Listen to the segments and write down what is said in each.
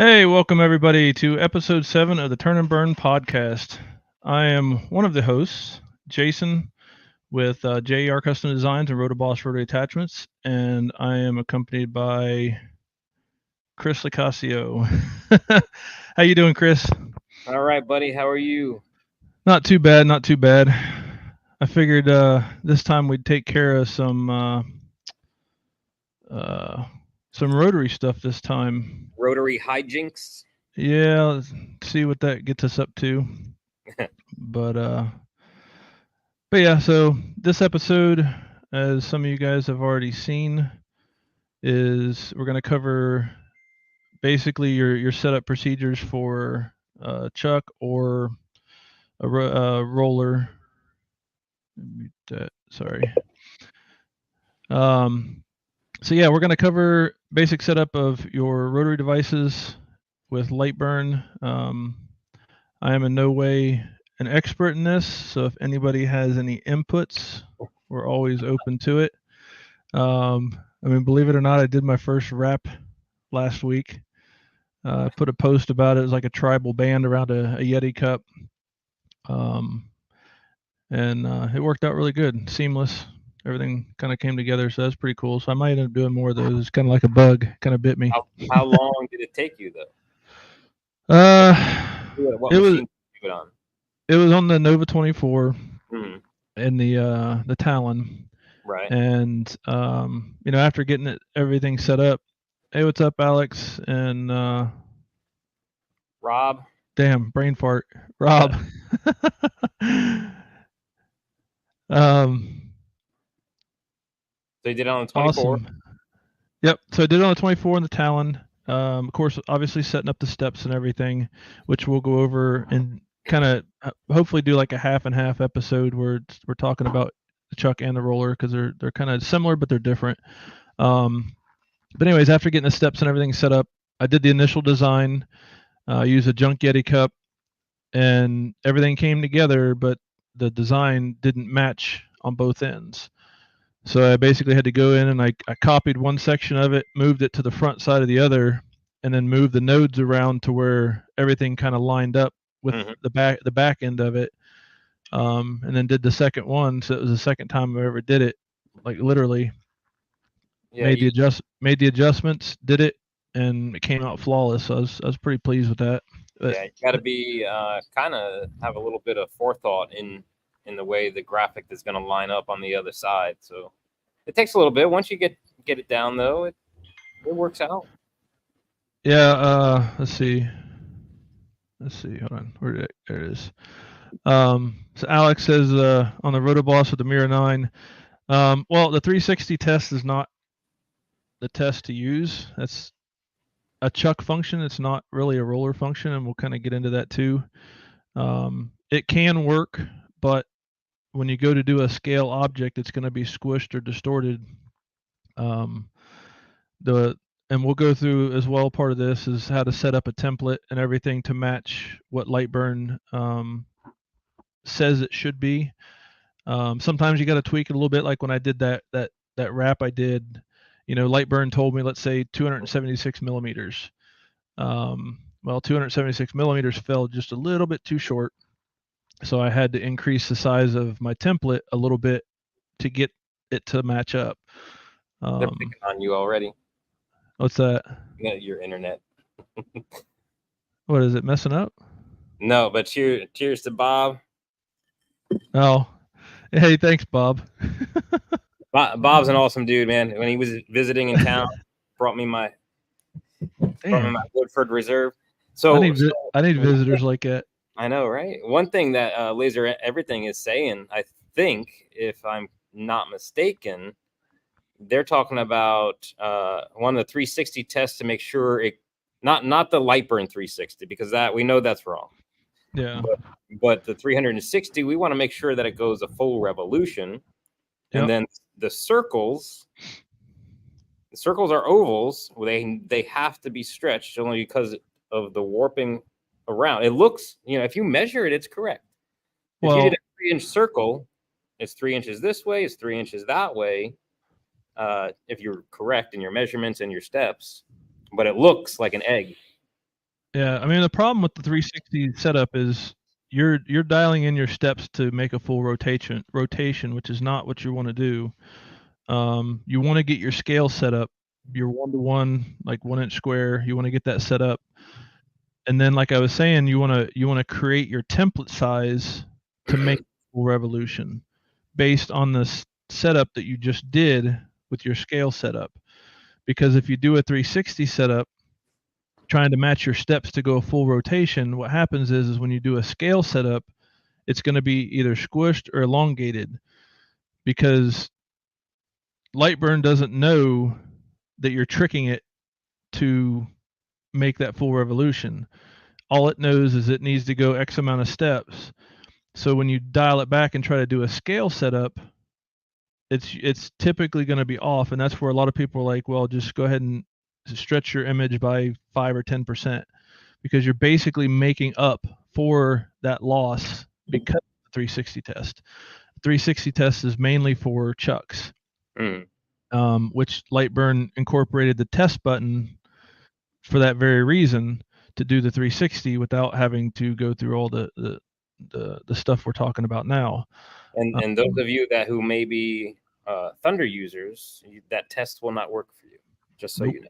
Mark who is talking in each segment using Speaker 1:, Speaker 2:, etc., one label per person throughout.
Speaker 1: Hey, welcome everybody to episode 7 of the Turn and Burn podcast. I am one of the hosts, Jason, with JER Custom Designs and Rotoboss Rotary Attachments, and I am accompanied by Chris Licasio. How you doing, Chris?
Speaker 2: All right, buddy. How are you?
Speaker 1: Not too bad, not too bad. I figured this time we'd take care of uh, some rotary stuff this time.
Speaker 2: Rotary hijinks.
Speaker 1: Yeah, let's see what that gets us up to. But uh But yeah, so this episode, as some of you guys have already seen, is we're going to cover basically your setup procedures for chuck or roller. Mute that. Sorry. Um, so yeah, we're going to cover basic setup of your rotary devices with Lightburn. I am in no way an expert in this, so if anybody has any inputs, we're always open to it. I mean, believe it or not, I did my first rap last week. I put a post about it. It was like a tribal band around a Yeti cup. Um, and it worked out really good, seamless. Everything kind of came together, so that's pretty cool. So I might end up doing more of those. It's kind of like a bug, kind of bit me.
Speaker 2: How long did it take you though?
Speaker 1: Uh,
Speaker 2: What
Speaker 1: it was
Speaker 2: machine did you do it on?
Speaker 1: it was on the Nova 24
Speaker 2: Hmm.
Speaker 1: and the Talon,
Speaker 2: Right.
Speaker 1: and after getting everything set up, hey, what's up, Alex? And
Speaker 2: Rob.
Speaker 1: damn, brain fart. Rob. um,
Speaker 2: So you did it on the 24.
Speaker 1: awesome. Yep. So I did it on the 24 and the Talon. Of course, obviously setting up the steps and everything, which we'll go over and kind of hopefully do like a half and half episode where we're talking about the chuck and the roller because they're kind of similar but they're different. But anyways, after getting the steps and everything set up, I did the initial design. Used a junk Yeti cup, and everything came together, but the design didn't match on both ends. So I basically had to go in and I copied one section of it, moved it to the front side of the other, and then moved the nodes around to where everything kind of lined up with
Speaker 2: Mm-hmm.
Speaker 1: the back end of it. And then did the second one. So it was the second time I ever did it. Like literally
Speaker 2: Yeah. You,
Speaker 1: made the adjustments, did it, and it came out flawless. So I was pretty pleased with that. But
Speaker 2: yeah. You got to be kind of have a little bit of forethought in the way the graphic is going to line up on the other side. So it takes a little bit. Once you get it down though, it works out.
Speaker 1: yeah, let's see. Let's see. Hold on. There it is. So Alex says on the Rotoboss with the Mira 9. Well, the 360 test is not the test to use. That's a chuck function. It's not really a roller function, and we'll kind of get into that too. It can work, but when you go to do a scale object, it's going to be squished or distorted. Um, the and we'll go through as well. Part of this is how to set up a template and everything to match what Lightburn says it should be. Sometimes you got to tweak it a little bit. Like when I did that wrap I did, Lightburn told me, let's say 276 millimeters. Well, 276 millimeters fell just a little bit too short, so I had to increase the size of my template a little bit to get it to match up.
Speaker 2: They're picking on you already.
Speaker 1: What's that?
Speaker 2: Yeah, your internet.
Speaker 1: What is it messing up?
Speaker 2: No, but cheers to Bob.
Speaker 1: Oh, hey, thanks, Bob.
Speaker 2: Bob's an awesome dude, man. When he was visiting in town, brought me my
Speaker 1: Damn,
Speaker 2: Woodford Reserve.
Speaker 1: I need visitors like that.
Speaker 2: I know, right? One thing that Laser Everything is saying, I think, if I'm not mistaken, they're talking about one of the 360 tests to make sure it not the Lightburn 360 because that we know that's wrong.
Speaker 1: Yeah.
Speaker 2: But the 360, we want to make sure that it goes a full revolution, and then the circles are ovals. They have to be stretched only because of the warping around. It looks, if you measure it, it's correct. If you did a 3-inch circle, it's 3 inches this way, it's 3 inches that way. If you're correct in your measurements and your steps, but it looks like an egg.
Speaker 1: Yeah, I mean the problem with the 360 setup is you're dialing in your steps to make a full rotation, which is not what you want to do. You want to get your scale set up, your 1-to-1, like 1-inch square. You want to get that set up, and then like I was saying, you want to create your template size to make full revolution based on the setup that you just did with your scale setup. Because if you do a 360 setup trying to match your steps to go a full rotation, what happens is when you do a scale setup, it's going to be either squished or elongated because Lightburn doesn't know that you're tricking it to make that full revolution. All it knows is it needs to go X amount of steps. So when you dial it back and try to do a scale setup, it's typically going to be off, and that's where a lot of people are like, well, just go ahead and stretch your image by 5 or 10%, because you're basically making up for that loss because of the 360 test. The 360 test is mainly for chucks, which Lightburn incorporated the test button for that very reason, to do the 360 without having to go through all the stuff we're talking about now.
Speaker 2: And those of you who may be Thunder users, that test will not work for you, just so you know.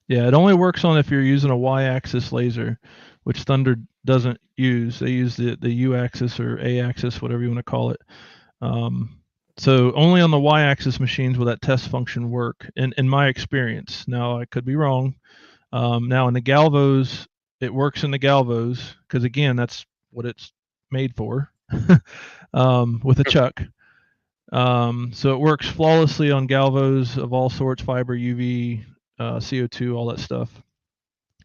Speaker 1: Yeah, it only works on if you're using a Y-axis laser, which Thunder doesn't use. They use the U-axis or A-axis, whatever you want to call it. So only on the Y-axis machines will that test function work, in my experience. Now, I could be wrong. Now, in the Galvos, it works in the Galvos, because, again, that's what it's made for, with a chuck. So it works flawlessly on Galvos of all sorts, fiber, UV, CO2, all that stuff.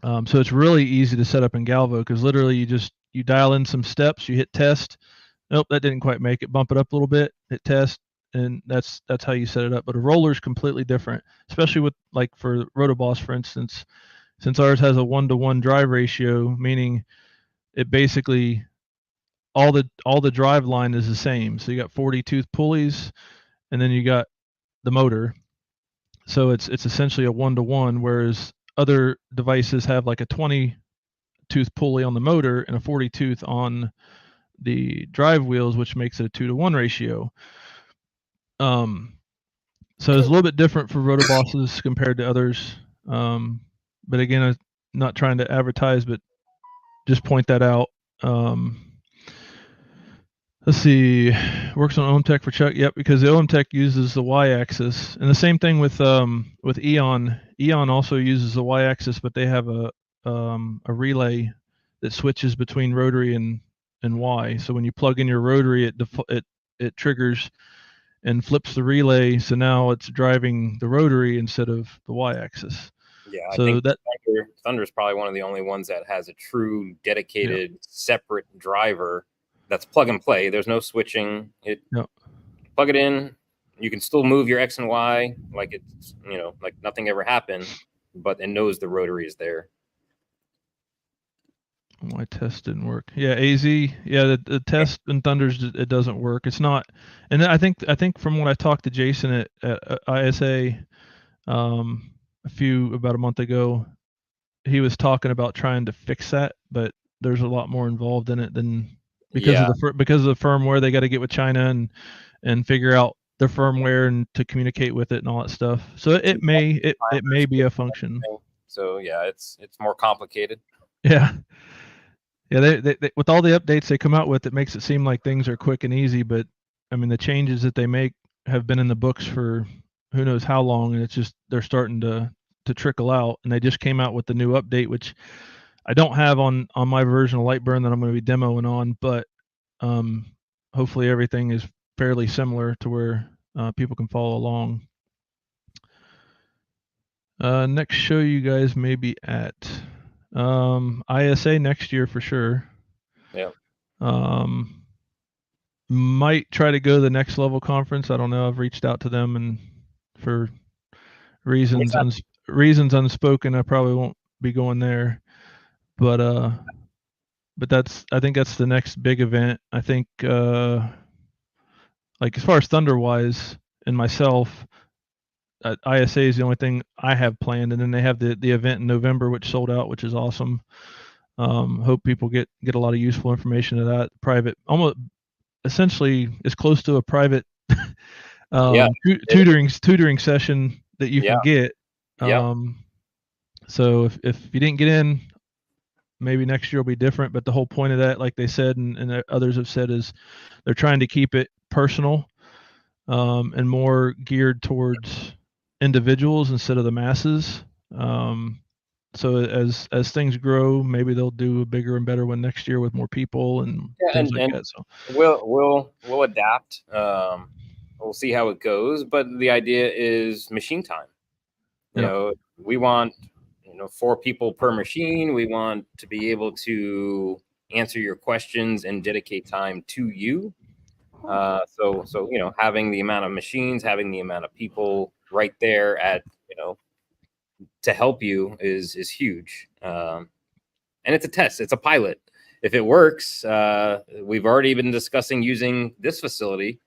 Speaker 1: So it's really easy to set up in Galvo, because literally you dial in some steps, you hit test. Nope, that didn't quite make it. Bump it up a little bit, hit test, and that's how you set it up. But a roller is completely different, especially with, like, for Rotoboss, for instance, since ours has a 1-to-1 drive ratio, meaning it basically all the drive line is the same. So you got 40 tooth pulleys, and then you got the motor. So it's essentially a 1-to-1, whereas other devices have like a 20 tooth pulley on the motor and a 40 tooth on the drive wheels, which makes it a 2-to-1 ratio. So it's a little bit different for Rotobosses compared to others. But again, I'm not trying to advertise, but just point that out. Let's see, works on OMTech for chuck. Yep, because the OMTech uses the Y-axis, and the same thing with Eon. Eon also uses the Y-axis, but they have a relay that switches between rotary and Y. So when you plug in your rotary, it triggers and flips the relay. So now it's driving the rotary instead of the Y-axis.
Speaker 2: Yeah, I think Thunder is probably one of the only ones that has a true dedicated separate driver that's plug and play. There's no switching. Plug it in. You can still move your X and Y like it's, like nothing ever happened, but it knows the rotary is there.
Speaker 1: My test didn't work. Yeah, AZ. Yeah, the test in Thunders, it doesn't work. It's not. And I think from when I talked to Jason at ISA about a month ago, he was talking about trying to fix that, but there's a lot more involved in it than because of the firmware. They got to get with China and figure out their firmware and to communicate with it and all that stuff. So it may be a function.
Speaker 2: So yeah, it's more complicated.
Speaker 1: Yeah. Yeah, they with all the updates they come out with, it makes it seem like things are quick and easy, but I mean the changes that they make have been in the books for who knows how long, and it's just they're starting to trickle out, and they just came out with the new update, which I don't have on my version of Lightburn that I'm going to be demoing on, but hopefully everything is fairly similar to where people can follow along. Next show you guys may be at ISA next year for sure.
Speaker 2: Yeah.
Speaker 1: Might try to go to the Next Level conference. I don't know. I've reached out to them, and for reasons unspoken, I probably won't be going there. But I think that's the next big event. I think like as far as Thunder wise and myself, ISA is the only thing I have planned, and then they have the event in November, which sold out, which is awesome. Hope people get a lot of useful information of that. Private, almost essentially as close to a private
Speaker 2: Yeah.
Speaker 1: tutoring session that you
Speaker 2: Yeah.
Speaker 1: can get.
Speaker 2: Yeah.
Speaker 1: So if you didn't get in, maybe next year will be different. But the whole point of that, like they said, and others have said, is they're trying to keep it personal, and more geared towards individuals instead of the masses. So as things grow, maybe they'll do a bigger and better one next year with more people and
Speaker 2: Yeah,
Speaker 1: things like
Speaker 2: and
Speaker 1: that. So
Speaker 2: we'll adapt. We'll see how it goes, but the idea is machine time. You
Speaker 1: yeah,
Speaker 2: know, we want 4 people per machine. We want to be able to answer your questions and dedicate time to you. So having the amount of machines, having the amount of people right there at to help you is huge. And it's a test. It's a pilot. If it works, we've already been discussing using this facility,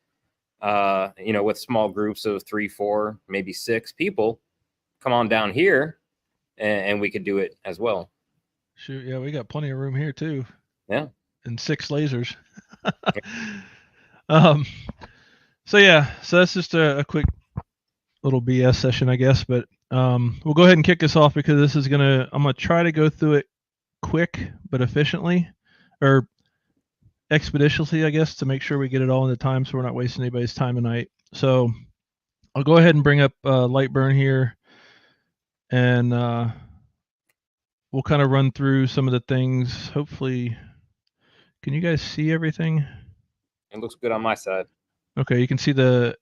Speaker 2: with small groups of 3, 4, maybe 6 people. Come on down here, and we could do it as well.
Speaker 1: shoot, yeah, we got plenty of room here too.
Speaker 2: Yeah.
Speaker 1: And 6 lasers. um, so that's just a quick little BS session, I guess. But we'll go ahead and kick this off because this is I'm gonna try to go through it quick but efficiently, or expeditiously, I guess, to make sure we get it all in the time so we're not wasting anybody's time tonight. So I'll go ahead and bring up Lightburn here, and we'll kind of run through some of the things. Hopefully, can you guys see everything?
Speaker 2: It looks good on my side.
Speaker 1: Okay, you can see the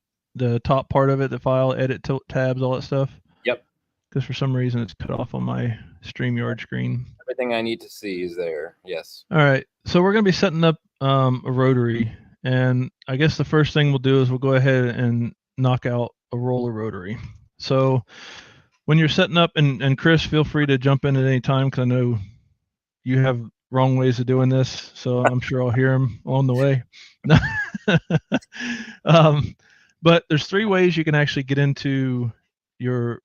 Speaker 1: top part of it, the file, edit, tabs, all that stuff.
Speaker 2: Yep.
Speaker 1: Because for some reason it's cut off on my StreamYard screen.
Speaker 2: Everything I need to see is there. Yes.
Speaker 1: All right, so we're going to be setting up a rotary, and I guess the first thing we'll do is we'll go ahead and knock out a roller rotary. So when you're setting up, and Chris, feel free to jump in at any time because I know you have wrong ways of doing this, so I'm sure I'll hear them on the way. But there's 3 ways you can actually get into your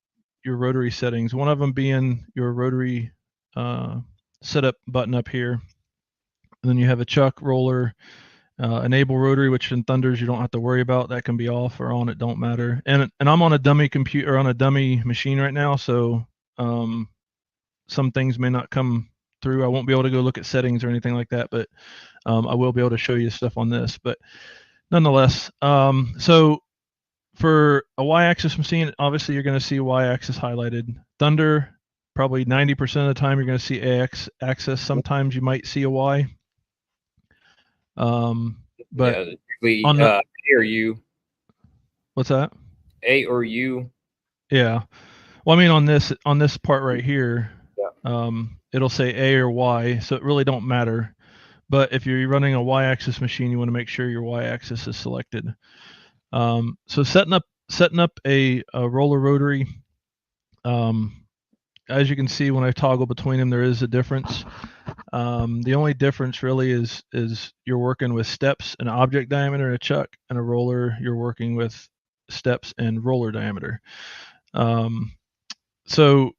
Speaker 1: rotary settings. One of them being your rotary setup button up here. And then you have a chuck, roller, enable rotary, which in Thunders you don't have to worry about. That can be off or on, it don't matter. And I'm on a dummy computer, on a dummy machine right now, so some things may not come through. I won't be able to go look at settings or anything like that, but I will be able to show you stuff on this. But nonetheless, so for a y-axis machine, obviously you're going to see y-axis highlighted. Thunder, probably 90% of the time you're going to see x-axis. Sometimes you might see a y. But
Speaker 2: yeah, on A or U.
Speaker 1: What's that?
Speaker 2: A or U.
Speaker 1: Yeah. Well, I mean, on this part right here,
Speaker 2: yeah.
Speaker 1: It'll say A or Y, so it really don't matter. But if you're running a y-axis machine, you want to make sure your y-axis is selected. So setting up a roller rotary, as you can see when I toggle between them, there is a difference. The only difference really is you're working with steps and object diameter, a chuck, and a roller, you're working with steps and roller diameter. So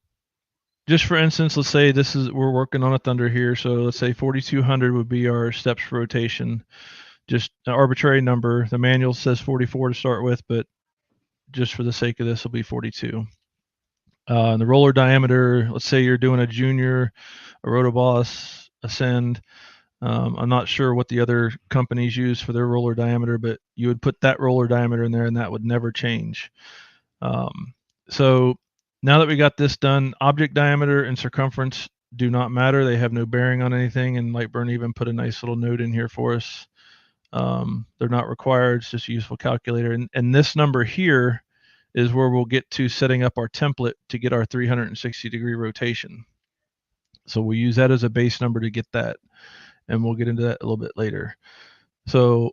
Speaker 1: just for instance, let's say we're working on a Thunder here. So let's say 4200 would be our steps for rotation. Just an arbitrary number. The manual says 44 to start with, but just for the sake of this, will be 42. The roller diameter, let's say you're doing a junior, a Rotoboss, Ascend. I'm not sure what the other companies use for their roller diameter, but you would put that roller diameter in there and that would never change. So now that we got this done, object diameter and circumference do not matter. They have no bearing on anything, and Lightburn even put a nice little note in here for us. They're not required. It's just a useful calculator. And this number here is where we'll get to setting up our template to get our 360-degree rotation. So we'll use that as a base number to get that, and we'll get into that a little bit later. So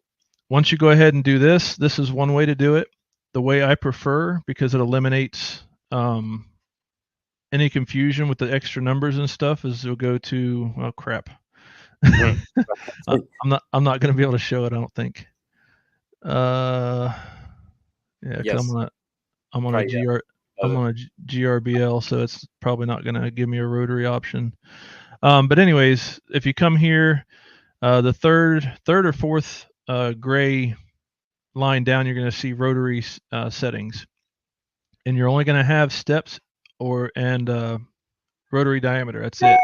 Speaker 1: once you go ahead and do this, this is one way to do it. The way I prefer, because it eliminates any confusion with the extra numbers and stuff, is we'll go to, oh crap. I'm not going to be able to show it, I don't think. Yeah, yes. I'm on a GRBL, so it's probably not going to give me a rotary option. But anyways, if you come here, the third or fourth gray line down, you're going to see rotary settings, and you're only going to have steps and rotary diameter. That's it.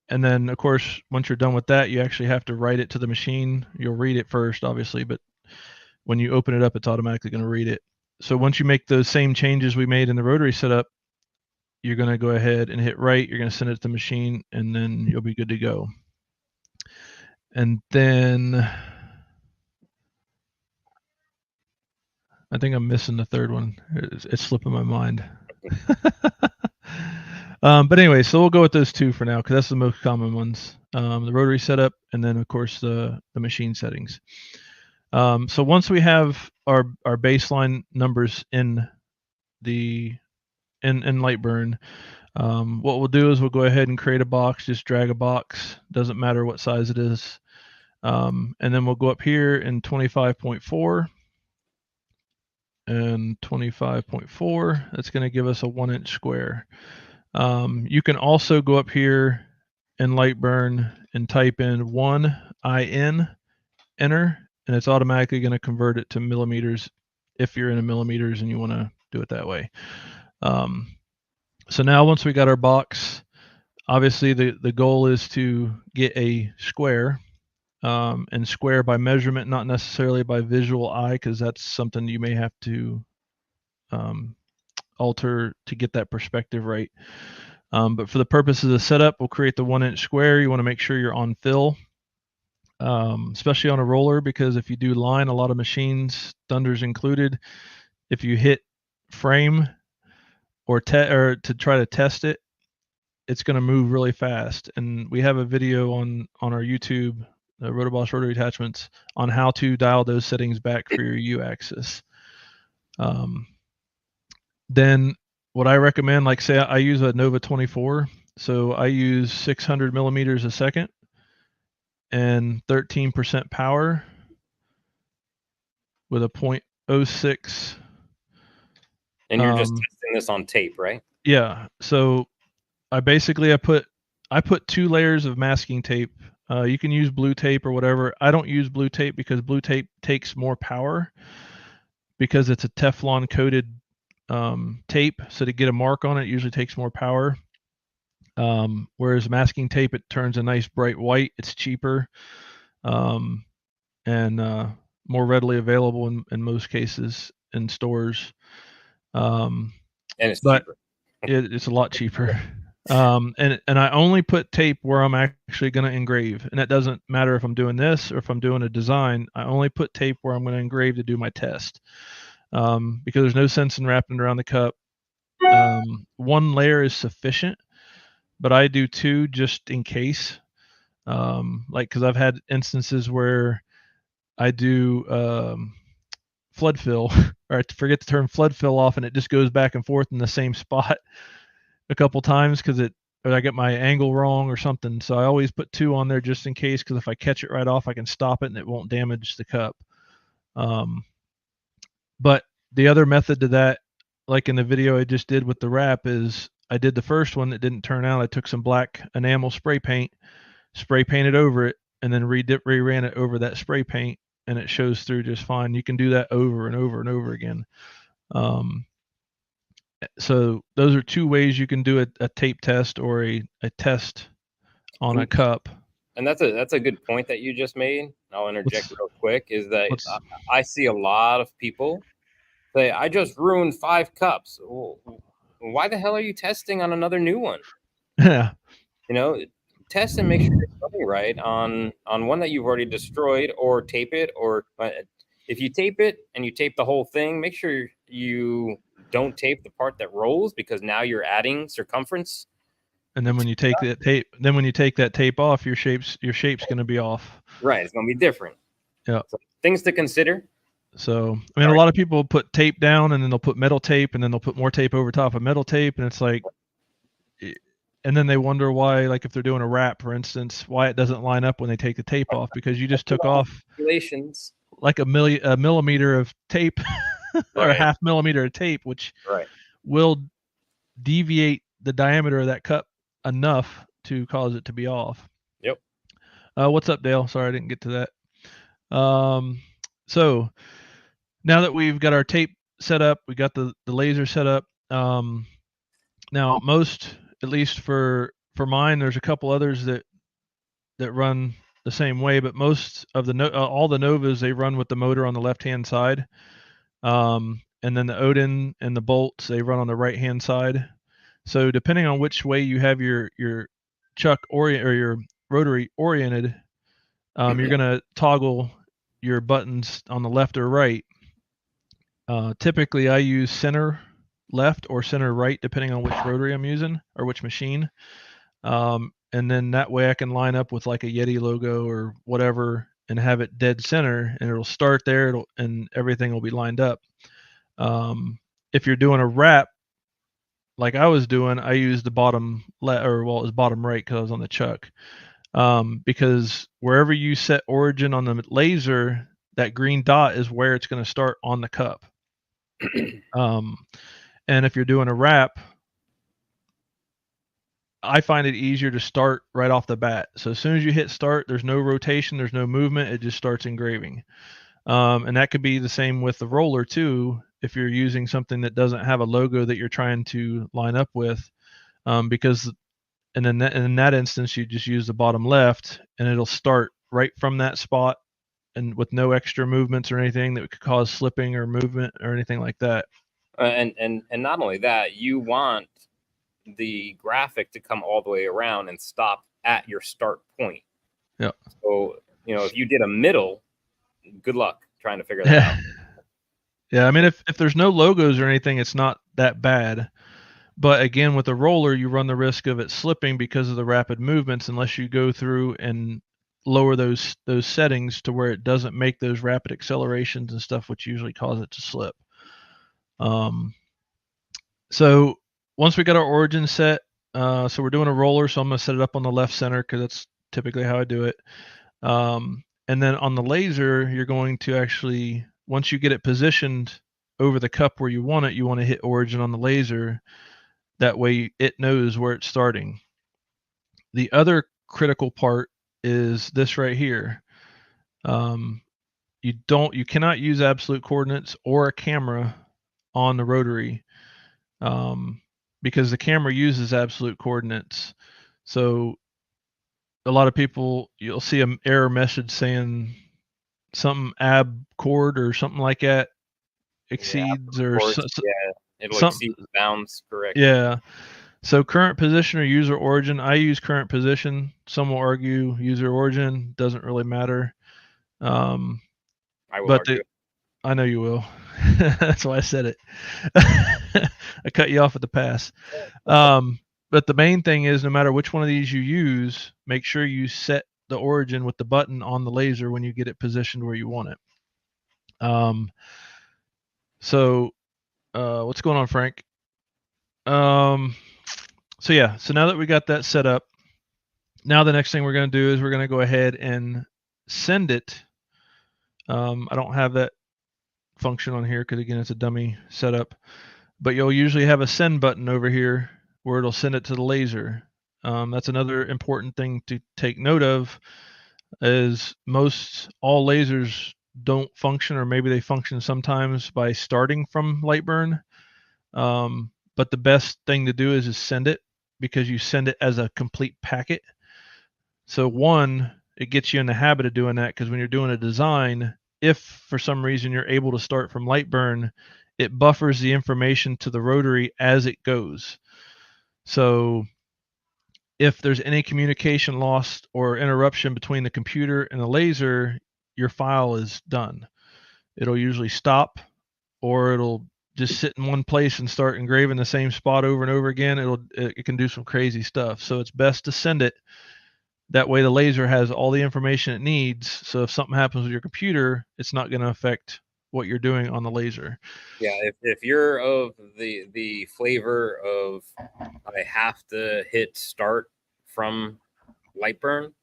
Speaker 1: And then, of course, once you're done with that, you actually have to write it to the machine. You'll read it first, obviously, but when you open it up, it's automatically going to read it. So once you make those same changes we made in the rotary setup, you're going to go ahead and hit write. You're going to send it to the machine, and then you'll be good to go. And then I think I'm missing the third one. It's slipping my mind. But anyway, so we'll go with those two for now because that's the most common ones. The rotary setup, and then of course the machine settings. So once we have our baseline numbers in Lightburn, what we'll do is we'll go ahead and create a box. Just drag a box. Doesn't matter what size it is. And then we'll go up here in 25.4 and 25.4. That's going to give us a 1-inch square. You can also go up here in Lightburn and type in 1IN, enter, and it's automatically going to convert it to millimeters if you're in a millimeters and you want to do it that way. So now once we got our box, obviously the goal is to get a square, and square by measurement, not necessarily by visual eye, because that's something you may have to alter to get that perspective right. But for the purposes of the setup, we'll create the 1-inch square. You want to make sure you're on fill, especially on a roller, because if you do line, a lot of machines, Thunder's included, if you hit frame or to try to test it, it's going to move really fast. And we have a video on our YouTube, the Rotoboss Rotary Attachments, on how to dial those settings back for your U-axis. Then what I recommend, like say I use a Nova 24, so I use 600 millimeters a second and 13% power with a 0.06.
Speaker 2: And you're just testing this on tape, right?
Speaker 1: Yeah. So I put 2 layers of masking tape. You can use blue tape or whatever. I don't use blue tape because blue tape takes more power because it's a Teflon coated tape. So to get a mark on it usually takes more power. Whereas masking tape, it turns a nice bright white. It's cheaper and more readily available in most cases in stores.
Speaker 2: And it's
Speaker 1: cheaper.
Speaker 2: It's
Speaker 1: a lot cheaper. And I only put tape where I'm actually going to engrave, and it doesn't matter if I'm doing this or if I'm doing a design. I only put tape where I'm going to engrave to do my test, because there's no sense in wrapping it around the cup. 1 layer is sufficient, but I do 2 just in case. Like, because I've had instances where I do flood fill, or I forget the term flood fill off, and it just goes back and forth in the same spot a couple times because I get my angle wrong or something. So I always put 2 on there just in case, because if I catch it right off, I can stop it and it won't damage the cup. But the other method to that, like in the video I just did with the wrap, is I did the first one that didn't turn out. I took some black enamel spray painted over it, and then reran it over that spray paint, and it shows through just fine. You can do that over and over and over again. So those are 2 ways you can do a tape test or a test on a cup.
Speaker 2: And that's a good point that you just made. I'll interject real quick, is that I see a lot of people say, I just ruined 5 cups. Well, why the hell are you testing on another new one?
Speaker 1: Yeah.
Speaker 2: Test and make sure it's running right on one that you've already destroyed, or tape it. Or if you tape it and you tape the whole thing, make sure you don't tape the part that rolls, because now you're adding circumference.
Speaker 1: And then when you take that tape off, your shape's going to be off.
Speaker 2: Right, it's going to be different.
Speaker 1: Yeah.
Speaker 2: So, things to consider.
Speaker 1: So I mean, a lot of people put tape down, and then they'll put metal tape, and then they'll put more tape over top of metal tape, and it's like, and then they wonder why, like if they're doing a wrap, for instance, why it doesn't line up when they take the tape off, because you just took off like a millimeter of tape or a half millimeter of tape, which will deviate the diameter of that cup enough to cause it to be off.
Speaker 2: Yep.
Speaker 1: What's up, Dale? Sorry, I didn't get to that. So now that we've got our tape set up, we got the laser set up. Now most, at least for mine, there's a couple others that run the same way, but most of the all the Novas, they run with the motor on the left hand side, and then the Odin and the bolts, they run on the right hand side. So depending on which way you have your chuck or your rotary oriented, you're gonna toggle your buttons on the left or right. Typically, I use center left or center right, depending on which rotary I'm using or which machine. And then that way I can line up with like a Yeti logo or whatever and have it dead center, and it'll start there, and everything will be lined up. If you're doing a wrap, like I was doing, I used the bottom left, or well, it was bottom right because I was on the chuck. Because wherever you set origin on the laser, that green dot is where it's going to start on the cup. And if you're doing a wrap, I find it easier to start right off the bat. So as soon as you hit start, there's no rotation, there's no movement, it just starts engraving. And that could be the same with the roller too, if you're using something that doesn't have a logo that you're trying to line up with, because and then in that instance, you just use the bottom left, and it'll start right from that spot, and with no extra movements or anything that could cause slipping or movement or anything like that.
Speaker 2: And not only that, you want the graphic to come all the way around and stop at your start point.
Speaker 1: Yeah.
Speaker 2: So, if you did a middle, good luck trying to figure that out.
Speaker 1: Yeah, I mean, if there's no logos or anything, it's not that bad. But again, with a roller, you run the risk of it slipping because of the rapid movements, unless you go through and lower those settings to where it doesn't make those rapid accelerations and stuff, which usually cause it to slip. So once we got our origin set, so we're doing a roller, so I'm going to set it up on the left center because that's typically how I do it. And then on the laser, you're going to actually, once you get it positioned over the cup where you want to hit origin on the laser. That way it knows where it's starting. The other critical part is this right here. You cannot use absolute coordinates or a camera on the rotary, because the camera uses absolute coordinates. So a lot of people, you'll see an error message saying something ab chord or something like that exceeds, or
Speaker 2: it'll exceed the bounds, correct?
Speaker 1: Yeah. So current position or user origin, I use current position. Some will argue user origin, doesn't really matter.
Speaker 2: I will argue.
Speaker 1: I know you will. That's why I said it. I cut you off at the pass. But the main thing is, no matter which one of these you use, make sure you set the origin with the button on the laser when you get it positioned where you want it. So what's going on, Frank? So yeah, so now that we got that set up, now the next thing we're going to do is we're going to go ahead and send it. I don't have that function on here because again, it's a dummy setup, but you'll usually have a send button over here where it'll send it to the laser. That's another important thing to take note of, is all lasers don't function, or maybe they function sometimes by starting from Lightburn. But the best thing to do is send it, because you send it as a complete packet. So one, it gets you in the habit of doing that, because when you're doing a design, if for some reason you're able to start from Lightburn, it buffers the information to the rotary as it goes. So if there's any communication lost or interruption between the computer and the laser, your file is done. It'll usually stop, or it'll just sit in one place and start engraving the same spot over and over again. It can do some crazy stuff. So it's best to send it. That way the laser has all the information it needs. So if something happens with your computer, it's not going to affect what you're doing on the laser.
Speaker 2: Yeah, if you're of the flavor of I have to hit start from Lightburn,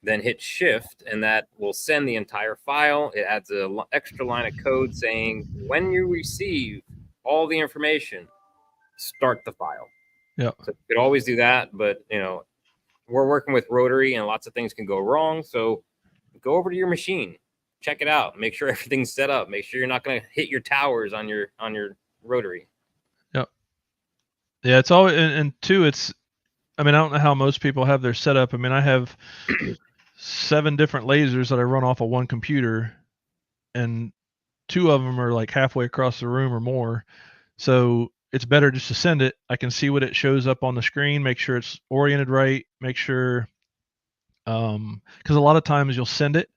Speaker 2: then hit shift, and that will send the entire file. It adds an extra line of code saying when you receive all the information, start the file.
Speaker 1: Yeah.
Speaker 2: So you could always do that, but we're working with rotary and lots of things can go wrong. So go over to your machine, check it out, make sure everything's set up, make sure you're not going to hit your towers on your rotary.
Speaker 1: Yep. Yeah, it's always and two, it's I mean, I don't know how most people have their setup. I mean, I have 7 different lasers that I run off of one computer, and 2 of them are like halfway across the room or more. So it's better just to send it. I can see what it shows up on the screen, make sure it's oriented right, make sure because a lot of times you'll send it.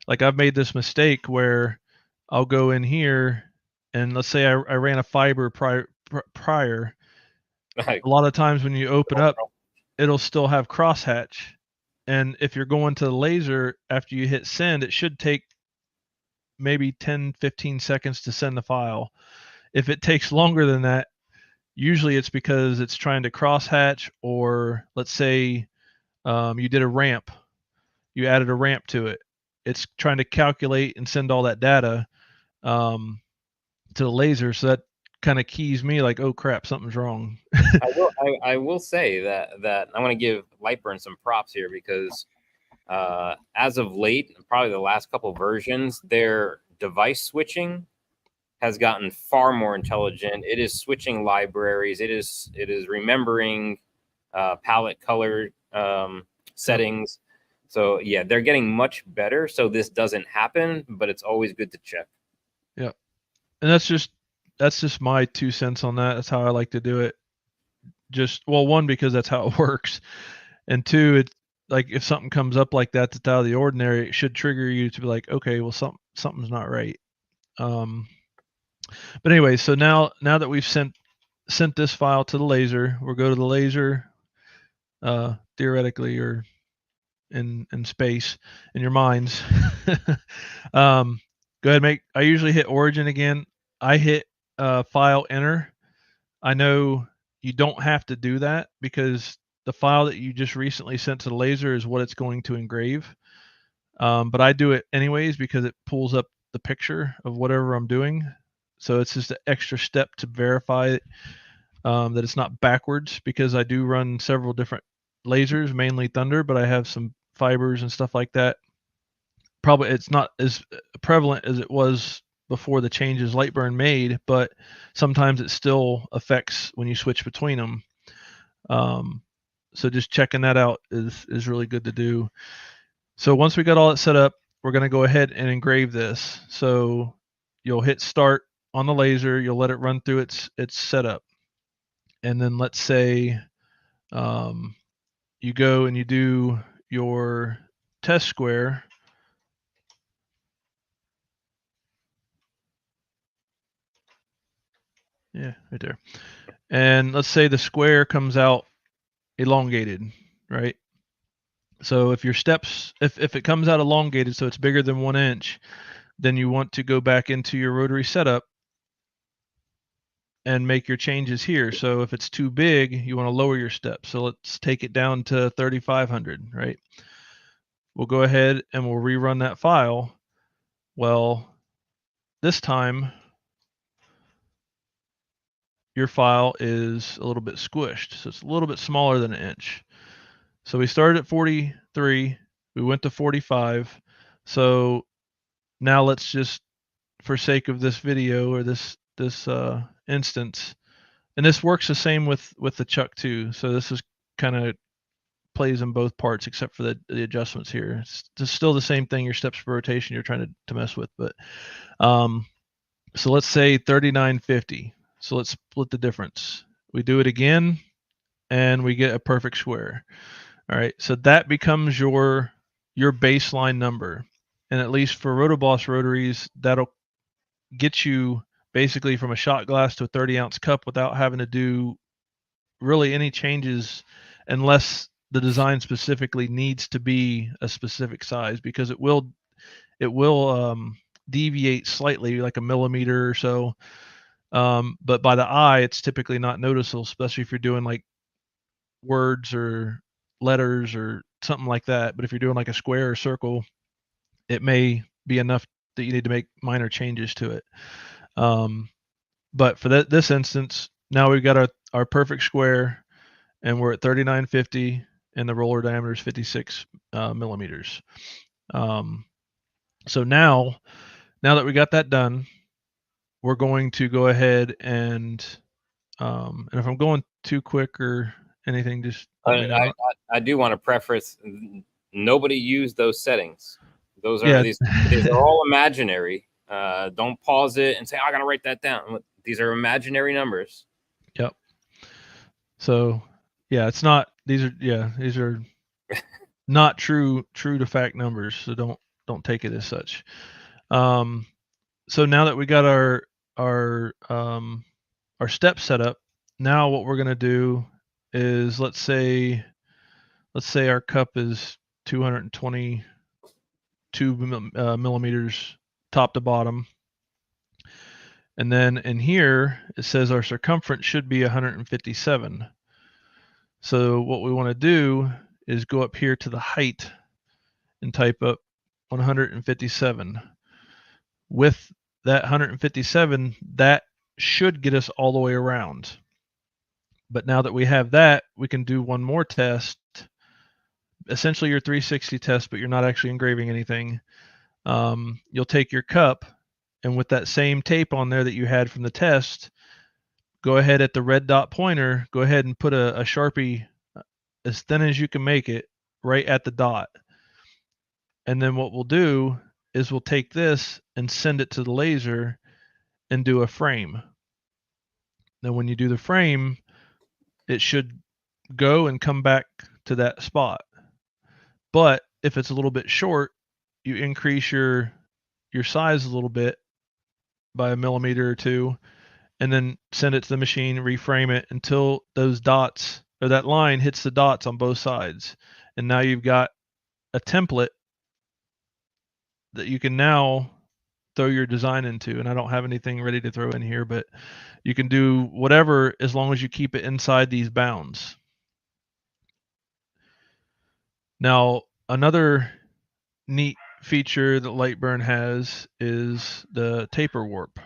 Speaker 1: Like I've made this mistake where I'll go in here and let's say I ran a fiber prior. A lot of times when you open up, it'll still have crosshatch. And if you're going to the laser after you hit send, it should take maybe 10, 15 seconds to send the file. If it takes longer than that, usually it's because it's trying to crosshatch, or let's say you did a ramp, you added a ramp to it. It's trying to calculate and send all that data to the laser. So that kind of keys me like, oh crap, something's wrong.
Speaker 2: I will say that I want to give Lightburn some props here because as of late, probably the last couple versions, their device switching has gotten far more intelligent. It is switching libraries. It is remembering palette color settings. So yeah, they're getting much better. So this doesn't happen, but it's always good to check.
Speaker 1: Yeah, and that's just my 2 cents on that. That's how I like to do it. Just well, one, because that's how it works, and two, it's like if something comes up like that that's out of the ordinary, it should trigger you to be like, okay, well, something's not right. But anyway, so now that we've sent this file to the laser, we'll go to the laser, theoretically, or in space, in your minds. Go ahead, I usually hit origin again. I hit file enter. I know you don't have to do that because the file that you just recently sent to the laser is what it's going to engrave. But I do it anyways because it pulls up the picture of whatever I'm doing. So it's just an extra step to verify that it's not backwards, because I do run several different lasers, mainly Thunder, but I have some fibers and stuff like that. Probably it's not as prevalent as it was before the changes Lightburn made, but sometimes it still affects when you switch between them. So just checking that out is really good to do. So once we got all that set up, we're going to go ahead and engrave this. So you'll hit start on the laser, you'll let it run through its setup, and then let's say you go and you do your test square. Yeah, right there. And let's say the square comes out elongated, right? So if your steps, if it comes out elongated, so it's bigger than 1 inch, then you want to go back into your rotary setup and make your changes here. So if it's too big, you want to lower your steps. So let's take it down to 3,500, right? We'll go ahead and we'll rerun that file. Well, this time your file is a little bit squished. So it's a little bit smaller than 1 inch. So we started at 43, we went to 45. So now let's just, for sake of this video or this instance, and this works the same with the chuck too. So this is kind of plays in both parts except for the adjustments here. It's still the same thing, your steps per rotation you're trying to mess with. But so let's say 3950. So let's split the difference. We do it again and we get a perfect square. All right, so that becomes your baseline number. And at least for Rotoboss rotaries, that'll get you basically from a shot glass to a 30-ounce cup without having to do really any changes, unless the design specifically needs to be a specific size, because it will deviate slightly, like a millimeter or so. But by the eye, it's typically not noticeable, especially if you're doing like words or letters or something like that. But if you're doing like a square or circle, it may be enough that you need to make minor changes to it. But for this instance, now we've got our perfect square. and we're at 3950, and the roller diameter is 56 millimeters. So now that we got that done, we're going to go ahead and if I'm going too quick or anything, just let me know.
Speaker 2: I do want to preface: nobody used those settings. Those are
Speaker 1: Yeah.
Speaker 2: these are all imaginary. Don't pause it and say, "I gotta write that down." These are imaginary numbers.
Speaker 1: Yep. So yeah, it's not. These are not true to fact numbers. So don't take it as such. So now that we got our steps set up, now what we're gonna do is let's say our cup is 222 millimeters top to bottom. And then in here, it says our circumference should be 157. So what we want to do is go up here to the height and type up 157. With that 157, that should get us all the way around. But now that we have that, we can do one more test, essentially your 360 test, but you're not actually engraving anything. You'll take your cup, and with that same tape on there that you had from the test, go ahead at the red dot pointer, go ahead and put a Sharpie as thin as you can make it right at the dot. And then what we'll do is we'll take this and send it to the laser and do a frame. Now when you do the frame, it should go and come back to that spot. But if it's a little bit short, you increase your size a little bit by a millimeter or two, and then send it to the machine, reframe it until those dots or that line hits the dots on both sides. And now you've got a template that you can now throw your design into. And I don't have anything ready to throw in here, but you can do whatever as long as you keep it inside these bounds. Now, another neat feature that Lightburn has is the taper warp.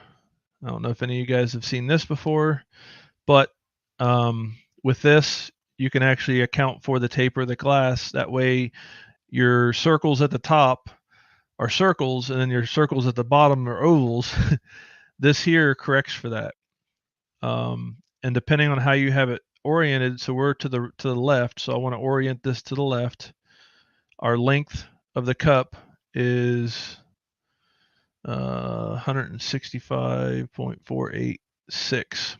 Speaker 1: I don't know if any of you guys have seen this before, but with this, you can actually account for the taper of the glass. That way, your circles at the top are circles, and then your circles at the bottom are ovals. This here corrects for that. And depending on how you have it oriented, so we're to the left, so I want to orient this to the left. Our length of the cup is 165.486.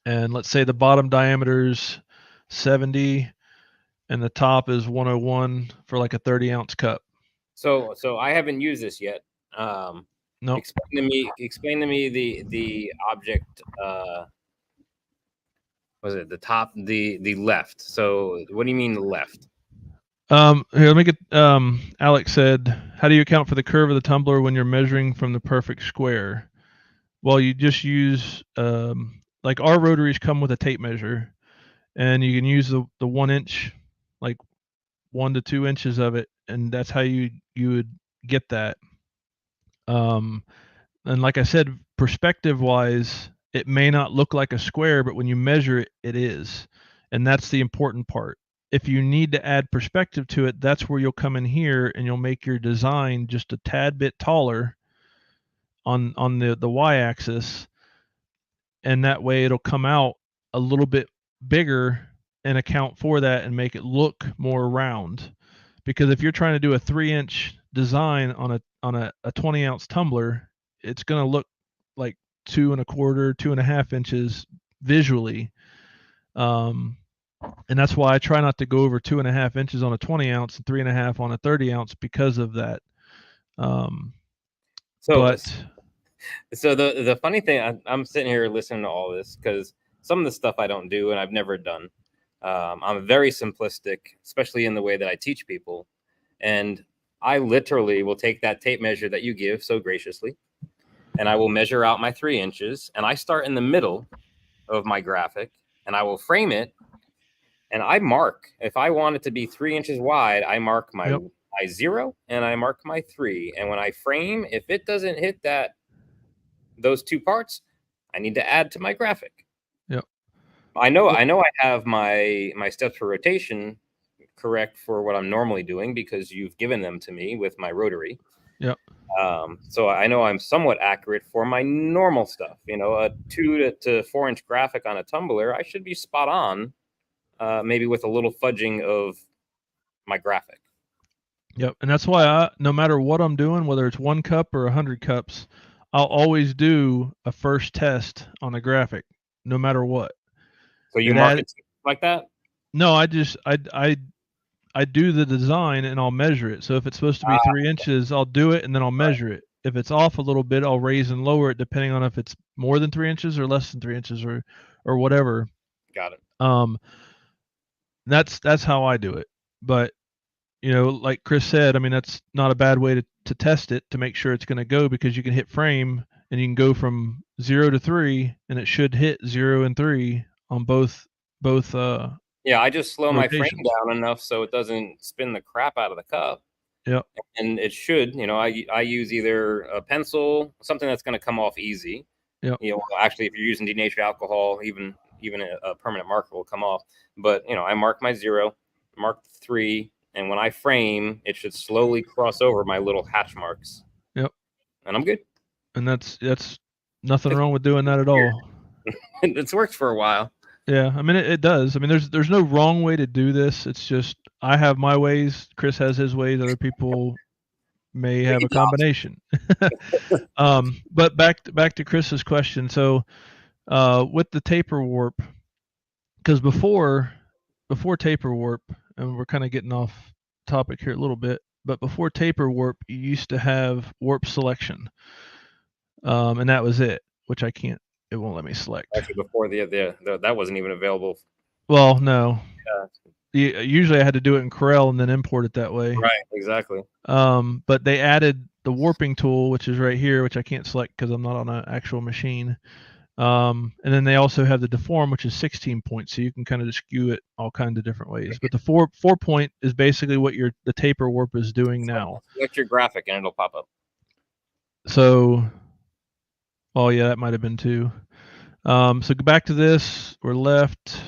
Speaker 1: And let's say the bottom diameter is 70 and the top is 101 for like a 30-ounce cup.
Speaker 2: So I haven't used this yet.
Speaker 1: No.
Speaker 2: Explain to me the object. Was it the top, the left? So what do you mean the left?
Speaker 1: Here, let me get. Alex said, "How do you account for the curve of the tumbler when you're measuring from the perfect square?" Well, you just use like our rotaries come with a tape measure, and you can use the 1 inch, like 1 to 2 inches of it, and that's how you would get that. And like I said, perspective wise, it may not look like a square, but when you measure it, it is, and that's the important part. If you need to add perspective to it, that's where you'll come in here and you'll make your design just a tad bit taller on the y-axis, and that way it'll come out a little bit bigger and account for that and make it look more round. Because if you're trying to do a 3-inch design on a 20-ounce tumbler, it's going to look like 2 1/4, 2.5 inches visually. And that's why I try not to go over 2.5 inches on a 20-ounce and 3.5 on a 30-ounce because of that.
Speaker 2: So the funny thing, I'm sitting here listening to all this because some of the stuff I don't do and I've never done. I'm very simplistic, especially in the way that I teach people. And I literally will take that tape measure that you give so graciously, and I will measure out my 3 inches, and I start in the middle of my graphic, and I will frame it, and I mark. If I want it to be 3 inches wide, I mark my my 0 and I mark my 3. And when I frame, if it doesn't hit those two parts, I need to add to my graphic.
Speaker 1: Yep.
Speaker 2: I know I have my steps per rotation correct for what I'm normally doing because you've given them to me with my rotary.
Speaker 1: Yep.
Speaker 2: So I know I'm somewhat accurate for my normal stuff. You know, a 2 to 4 inch graphic on a tumbler, I should be spot on, maybe with a little fudging of my graphic.
Speaker 1: Yep. And that's why no matter what I'm doing, whether it's 1 cup or 100 cups, I'll always do a first test on the graphic, no matter what.
Speaker 2: So you mark it like that?
Speaker 1: No, I do the design and I'll measure it. So if it's supposed to be 3 inches, I'll do it and then I'll measure it. If it's off a little bit, I'll raise and lower it depending on if it's more than 3 inches or less than 3 inches or whatever.
Speaker 2: Got it.
Speaker 1: That's how I do it. But like Chris said, I mean, that's not a bad way to test it to make sure it's going to go, because you can hit frame and you can go from 0 to 3 and it should hit 0 and 3 on both.
Speaker 2: Yeah, I just slow
Speaker 1: rotations.
Speaker 2: my frame down enough so it doesn't spin the crap out of the cup.
Speaker 1: Yep.
Speaker 2: And it should, I use either a pencil, something that's going to come off easy.
Speaker 1: Yep.
Speaker 2: Actually, if you're using denatured alcohol, even a permanent marker will come off. But I mark my 0, mark 3, and when I frame, it should slowly cross over my little hatch marks.
Speaker 1: Yep.
Speaker 2: And I'm good.
Speaker 1: And that's nothing wrong with doing that at all.
Speaker 2: It's worked for a while.
Speaker 1: Yeah, I mean it does. I mean there's no wrong way to do this. It's just I have my ways, Chris has his ways, other people may have a combination. But back to Chris's question. So with the taper warp, because before taper warp, and we're kind of getting off topic here a little bit, but before taper warp, you used to have warp selection, and that was it, which it won't let me select.
Speaker 2: Actually, before the that wasn't even available.
Speaker 1: Well, no. Usually I had to do it in Corel and then import it that way.
Speaker 2: Right, exactly.
Speaker 1: But they added the warping tool, which is right here, which I can't select because I'm not on an actual machine. And then they also have the deform, which is 16 points, so you can kind of skew it all kinds of different ways. But the 4 point is basically what the taper warp is doing now.
Speaker 2: Select your graphic and it'll pop up.
Speaker 1: So, oh yeah, that might have been 2. So go back to this. We're left.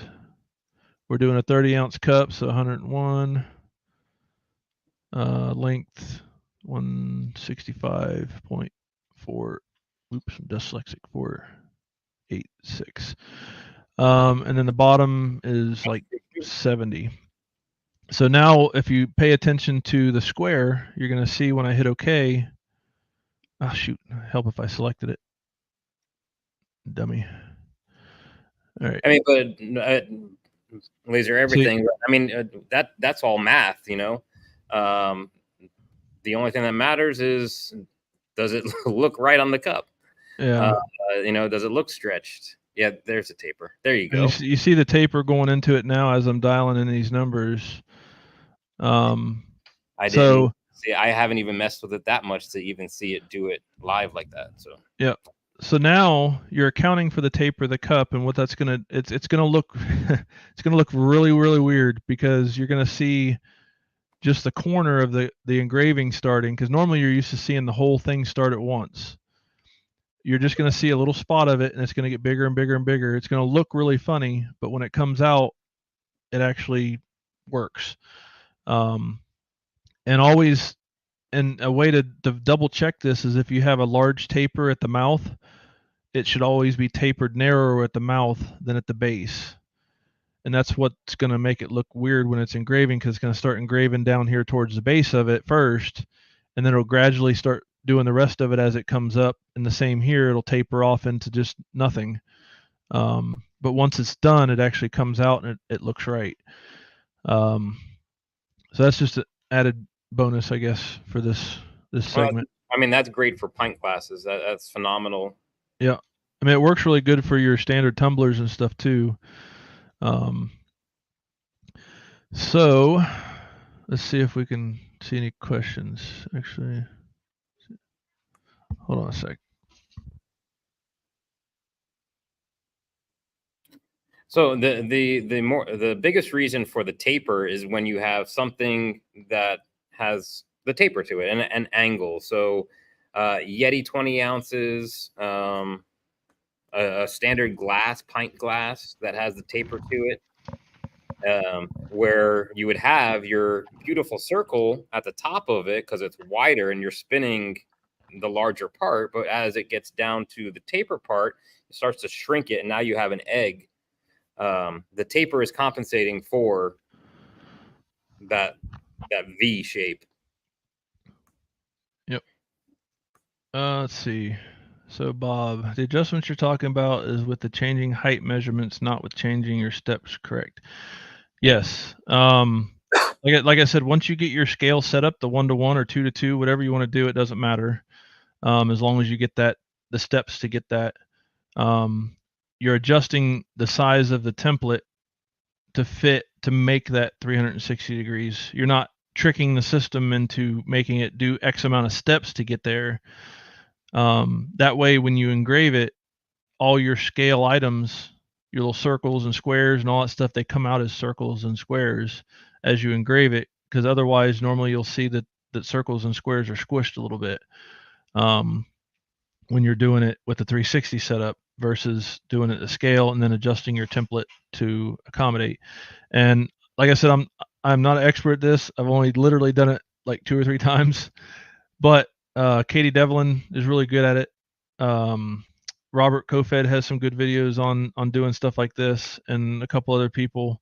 Speaker 1: We're doing a 30-ounce cup, so 101. Length 165.4. Oops, I'm dyslexic. 486. And then the bottom is like 70. So now, if you pay attention to the square, you're going to see when I hit OK. Oh shoot! Help if I selected it. Dummy. All right.
Speaker 2: I mean, but laser everything. I mean, that's all math, The only thing that matters is, does it look right on the cup?
Speaker 1: Yeah.
Speaker 2: Does it look stretched? Yeah, there's a taper. There you go.
Speaker 1: You see the taper going into it now as I'm dialing in these numbers.
Speaker 2: I haven't even messed with it that much to even see it do it live like that. So
Speaker 1: yeah. So now you're accounting for the taper of the cup, and what that's gonna it's gonna look it's gonna look really, really weird, because you're gonna see just the corner of the engraving starting, because normally you're used to seeing the whole thing start at once. You're just going to see a little spot of it, and it's going to get bigger and bigger and bigger. It's going to look really funny, but when it comes out, it actually works. And always, and a way to double check this is if you have a large taper at the mouth, it should always be tapered narrower at the mouth than at the base. And that's what's going to make it look weird when it's engraving, because it's going to start engraving down here towards the base of it first, and then it'll gradually start doing the rest of it as it comes up. And the same here, it'll taper off into just nothing. But once it's done, it actually comes out and it looks right. So that's just an added bonus, I guess, for this segment.
Speaker 2: I mean, that's great for pint glasses. That's phenomenal.
Speaker 1: Yeah. I mean, it works really good for your standard tumblers and stuff too. So let's see if we can see any questions. Actually, hold on a sec.
Speaker 2: So the biggest reason for the taper is when you have something that has the taper to it and an angle. So Yeti 20 ounces, a standard glass, pint glass that has the taper to it, where you would have your beautiful circle at the top of it because it's wider and you're spinning the larger part. But as it gets down to the taper part, it starts to shrink it, and now you have an egg. The taper is compensating for that V shape.
Speaker 1: Yep. Let's see. So Bob, the adjustments you're talking about is with the changing height measurements, not with changing your steps, correct? Yes. Like I said, once you get your scale set up, the 1-to-1 or 2-to-2, whatever you want to do, it doesn't matter. As long as you get the steps to get that. You're adjusting the size of the template to make that 360 degrees. You're not tricking the system into making it do X amount of steps to get there. That way, when you engrave it, all your scale items, your little circles and squares and all that stuff, they come out as circles and squares as you engrave it. Because otherwise, normally you'll see that circles and squares are squished a little bit when you're doing it with the 360 setup versus doing it to scale and then adjusting your template to accommodate. And like I said, I'm not an expert at this. I've only literally done it like 2 or 3 times, but Katie Devlin is really good at it. Robert Kofed has some good videos on doing stuff like this, and a couple other people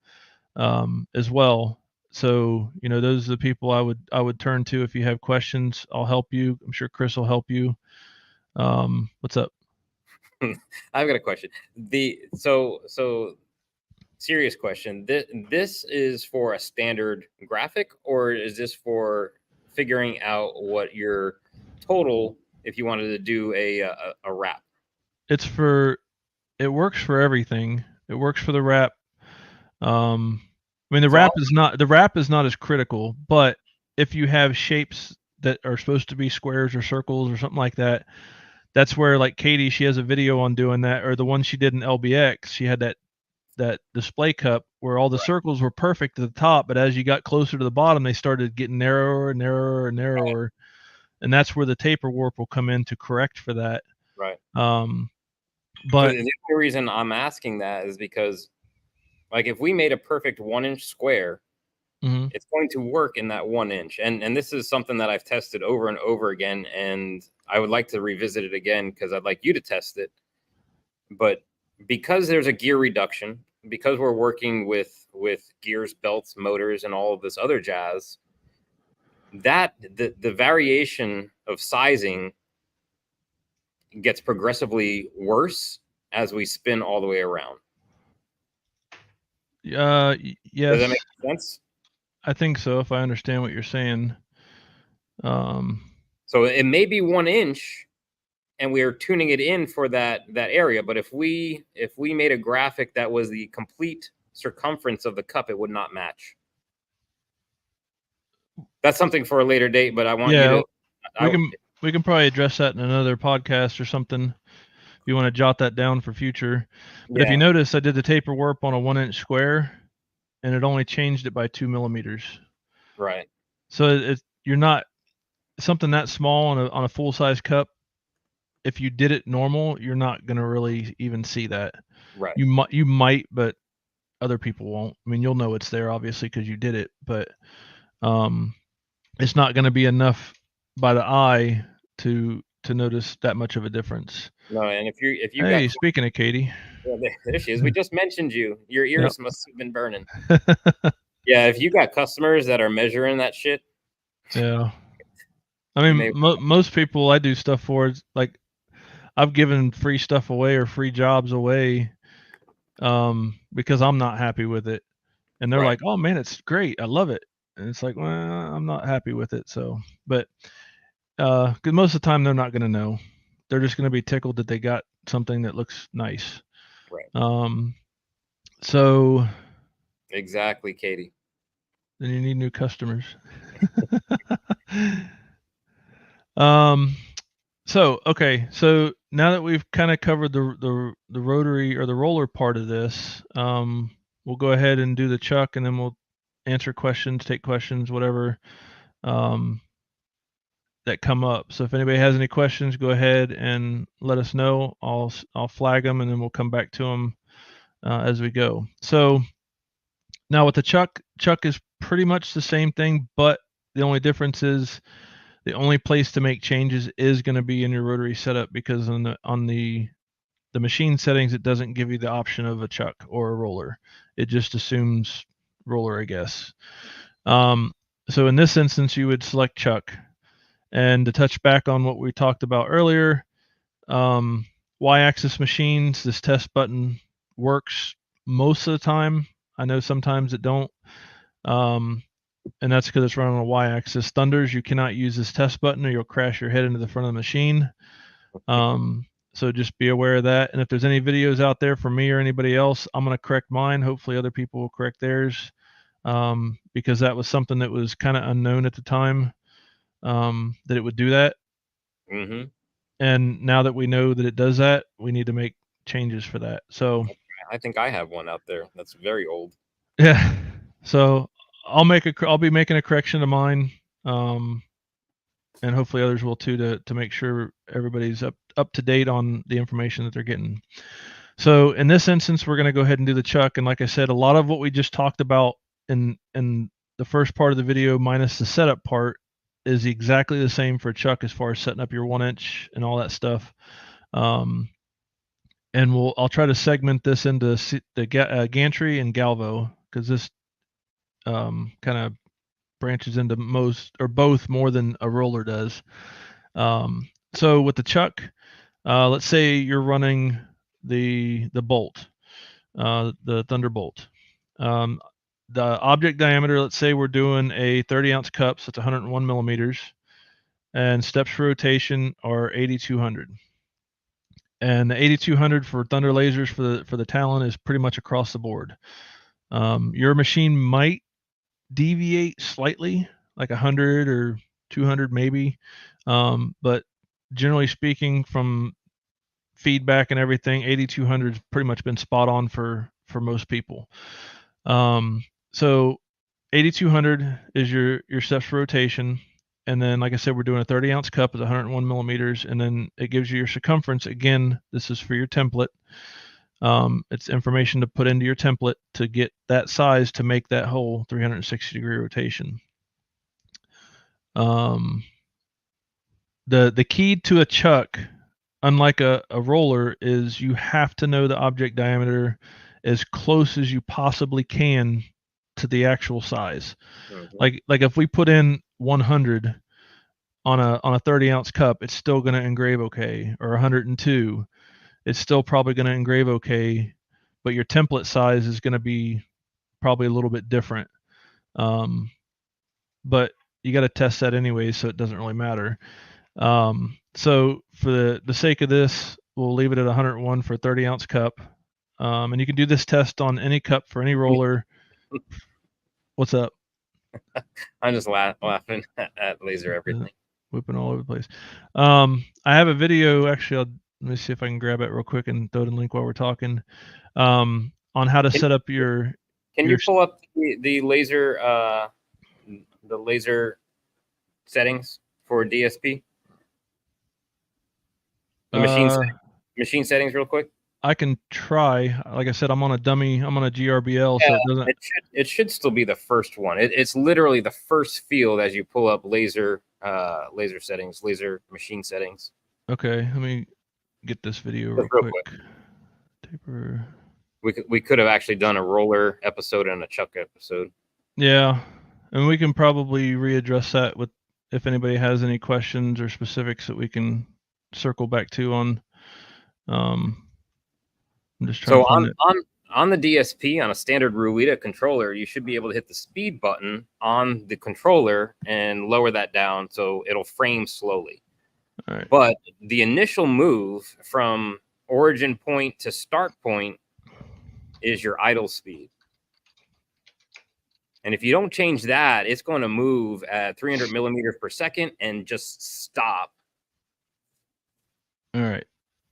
Speaker 1: as well. So, you know, those are the people I would turn to if you have questions. I'll help you. I'm sure Chris will help you. What's up?
Speaker 2: I've got a question. So serious question. This is for a standard graphic, or is this for figuring out what your total, if you wanted to do a wrap?
Speaker 1: It works for everything. It works for the wrap. I mean, the wrap is not as critical, but if you have shapes that are supposed to be squares or circles or something like that, that's where, like Katie, she has a video on doing that, or the one she did in LBX, she had that display cup where all the circles were perfect at the top, but as you got closer to the bottom, they started getting narrower and narrower and narrower. Right. And that's where the taper warp will come in to correct for that.
Speaker 2: Right.
Speaker 1: But
Speaker 2: so the only reason I'm asking that is because, like, if we made a perfect 1-inch square, it's going to work in that 1 inch. And this is something that I've tested over and over again, and I would like to revisit it again because I'd like you to test it. But because there's a gear reduction, because we're working with gears, belts, motors, and all of this other jazz, that the variation of sizing gets progressively worse as we spin all the way around.
Speaker 1: Yes.
Speaker 2: Does that make sense?
Speaker 1: I think so, if I understand what you're saying.
Speaker 2: So it may be 1 inch, and we are tuning it in for that area. But if we made a graphic that was the complete circumference of the cup, it would not match. That's something for a later date, but I want you to.
Speaker 1: We can probably address that in another podcast or something. If you want to jot that down for future. But if you notice, I did the taper warp on a 1-inch square, and it only changed it by 2 millimeters.
Speaker 2: Right.
Speaker 1: So you're not something that small on a full size cup. If you did it normal, you're not going to really even see that.
Speaker 2: Right.
Speaker 1: You might, but other people won't. I mean, you'll know it's there obviously because you did it, but it's not going to be enough by the eye to notice that much of a difference.
Speaker 2: No, and if you
Speaker 1: hey, speaking of Katie,
Speaker 2: yeah, there she is. We just mentioned you. Your ears must have been burning. Yeah, if you got customers that are measuring that shit.
Speaker 1: Yeah, I mean, most people I do stuff for, like, I've given free stuff away or free jobs away because I'm not happy with it, and they're like, "Oh man, it's great, I love it," and it's like, "Well, I'm not happy with it." So, but because most of the time they're not going to know, they're just going to be tickled that they got something that looks nice.
Speaker 2: Right.
Speaker 1: So.
Speaker 2: Exactly, Katie.
Speaker 1: Then you need new customers. So okay, so now that we've kind of covered the rotary or the roller part of this, we'll go ahead and do the chuck, and then we'll answer questions, take questions, whatever. that come up. So if anybody has any questions, go ahead and let us know. I'll flag them, and then we'll come back to them as we go. So now with the chuck is pretty much the same thing, but the only difference is the only place to make changes is going to be in your rotary setup, because on the machine settings, it doesn't give you the option of a chuck or a roller. It just assumes roller, I guess. So in this instance, you would select chuck. And to touch back on what we talked about earlier, Y-axis machines, this test button works most of the time. I know sometimes it don't. And that's because it's running on a Y-axis. Thunders, you cannot use this test button or you'll crash your head into the front of the machine. So just be aware of that. And if there's any videos out there for me or anybody else, I'm going to correct mine. Hopefully other people will correct theirs, because that was something that was kind of unknown at the time, that it would do that.
Speaker 2: Mm-hmm.
Speaker 1: And now that we know that it does that, we need to make changes for that. So
Speaker 2: I think I have one out there that's very old.
Speaker 1: Yeah. So I'll be making a correction to mine, and hopefully others will too, to make sure everybody's up to date on the information that they're getting. So in this instance, we're going to go ahead and do the chuck. And like I said, a lot of what we just talked about in the first part of the video, minus the setup part, is exactly the same for chuck as far as setting up your 1-inch and all that stuff. And I'll try to segment this into the gantry and galvo, because this kind of branches into most or both more than a roller does. So with the chuck, let's say you're running the bolt, the Thunderbolt. The object diameter, let's say we're doing a 30-ounce cup, so it's 101 millimeters, and steps for rotation are 8,200. And the 8,200 for Thunder lasers for the Talon is pretty much across the board. Your machine might deviate slightly, like 100 or 200 maybe, but generally speaking, from feedback and everything, 8,200 has pretty much been spot on for most people. So 8,200 is your steps for rotation. And then, like I said, we're doing a 30-ounce cup at 101 millimeters, and then it gives you your circumference. Again, this is for your template. It's information to put into your template to get that size to make that whole 360-degree rotation. The key to a chuck, unlike a roller, is you have to know the object diameter as close as you possibly can to the actual size. Mm-hmm. Like if we put in 100 on a 30-ounce cup, it's still going to engrave okay, or 102. It's still probably going to engrave okay, but your template size is going to be probably a little bit different. But you got to test that anyway, so it doesn't really matter. So for the sake of this, we'll leave it at 101 for a 30-ounce cup. And you can do this test on any cup for any roller. What's up?
Speaker 2: I'm just laughing at laser everything.
Speaker 1: Whipping all over the place. I have a video, actually, let me see if I can grab it real quick and throw it in the link while we're talking, on how to set up your...
Speaker 2: Can you pull up the laser settings for DSP? The machine settings real quick?
Speaker 1: I can try. Like I said, I'm on a dummy. I'm on a GRBL,
Speaker 2: yeah,
Speaker 1: so it doesn't...
Speaker 2: It should still be the first one. It's literally the first field as you pull up laser settings, laser machine settings.
Speaker 1: Okay, let me get this video real quick. Taper.
Speaker 2: We could have actually done a roller episode and a chuck episode.
Speaker 1: Yeah, and we can probably readdress that with if anybody has any questions or specifics that we can circle back to on. I'm just trying to find it.
Speaker 2: On the DSP, on a standard Ruida controller, you should be able to hit the speed button on the controller and lower that down so it'll frame slowly.
Speaker 1: All right.
Speaker 2: But the initial move from origin point to start point is your idle speed. And if you don't change that, it's going to move at 300 millimeters per second and just stop.
Speaker 1: All right.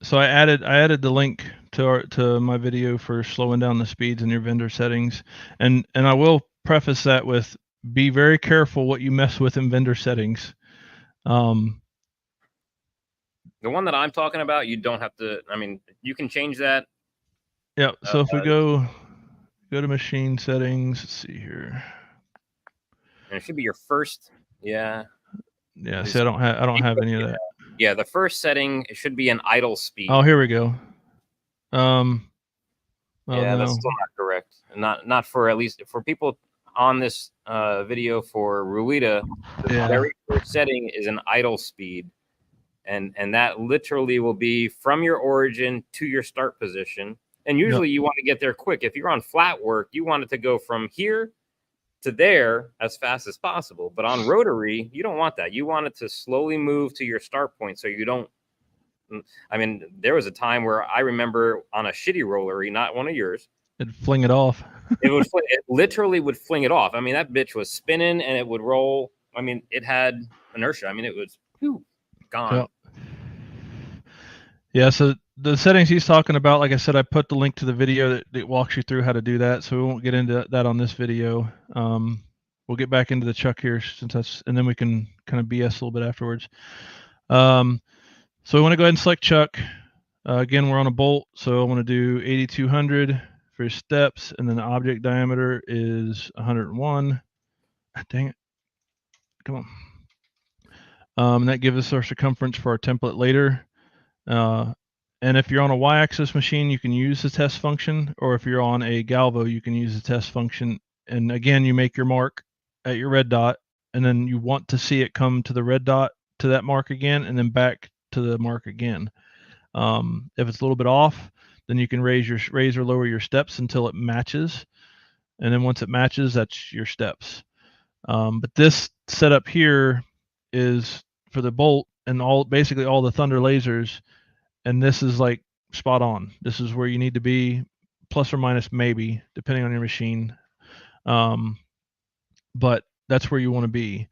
Speaker 1: So I added the link to my video for slowing down the speeds in your vendor settings, and I will preface that with, be very careful what you mess with in vendor settings.
Speaker 2: The one that I'm talking about, you don't have to. I mean, you can change that.
Speaker 1: Yeah. So if we go to machine settings, let's see here.
Speaker 2: And it should be your first. Yeah.
Speaker 1: Yeah. See, I don't have any of that.
Speaker 2: Yeah, the first setting, it should be an idle speed.
Speaker 1: Oh, here we go.
Speaker 2: Yeah, that's still not correct. Not for, at least for people on this video for Ruida. The very first setting is an idle speed, and that literally will be from your origin to your start position. And usually you want to get there quick. If you're on flat work, you want it to go from here to there as fast as possible. But on rotary, you don't want that. You want it to slowly move to your start point, so you don't. I mean, there was a time where I remember on a shitty rollery, not one of yours,
Speaker 1: it'd fling it off.
Speaker 2: it literally would fling it off. I mean, that bitch was spinning and it would roll. I mean, it had inertia. I mean, it was gone.
Speaker 1: Yeah, so the settings he's talking about, like I said, I put the link to the video that walks you through how to do that, so we won't get into that on this video. We'll get back into the chuck here, and then we can kind of BS a little bit afterwards. So we want to go ahead and select chuck. Again, we're on a bolt, so I want to do 8200 for steps, and then the object diameter is 101. Dang it. Come on. And that gives us our circumference for our template later. And if you're on a y-axis machine, you can use the test function, or if you're on a Galvo, you can use the test function. And again, you make your mark at your red dot, and then you want to see it come to the red dot to that mark again, and then back to the mark again. If it's a little bit off, then you can raise or lower your steps until it matches. And then once it matches, that's your steps. But this setup here is for the bolt and basically all the Thunder lasers. And this is like spot on. This is where you need to be, plus or minus maybe, depending on your machine. But that's where you want to be.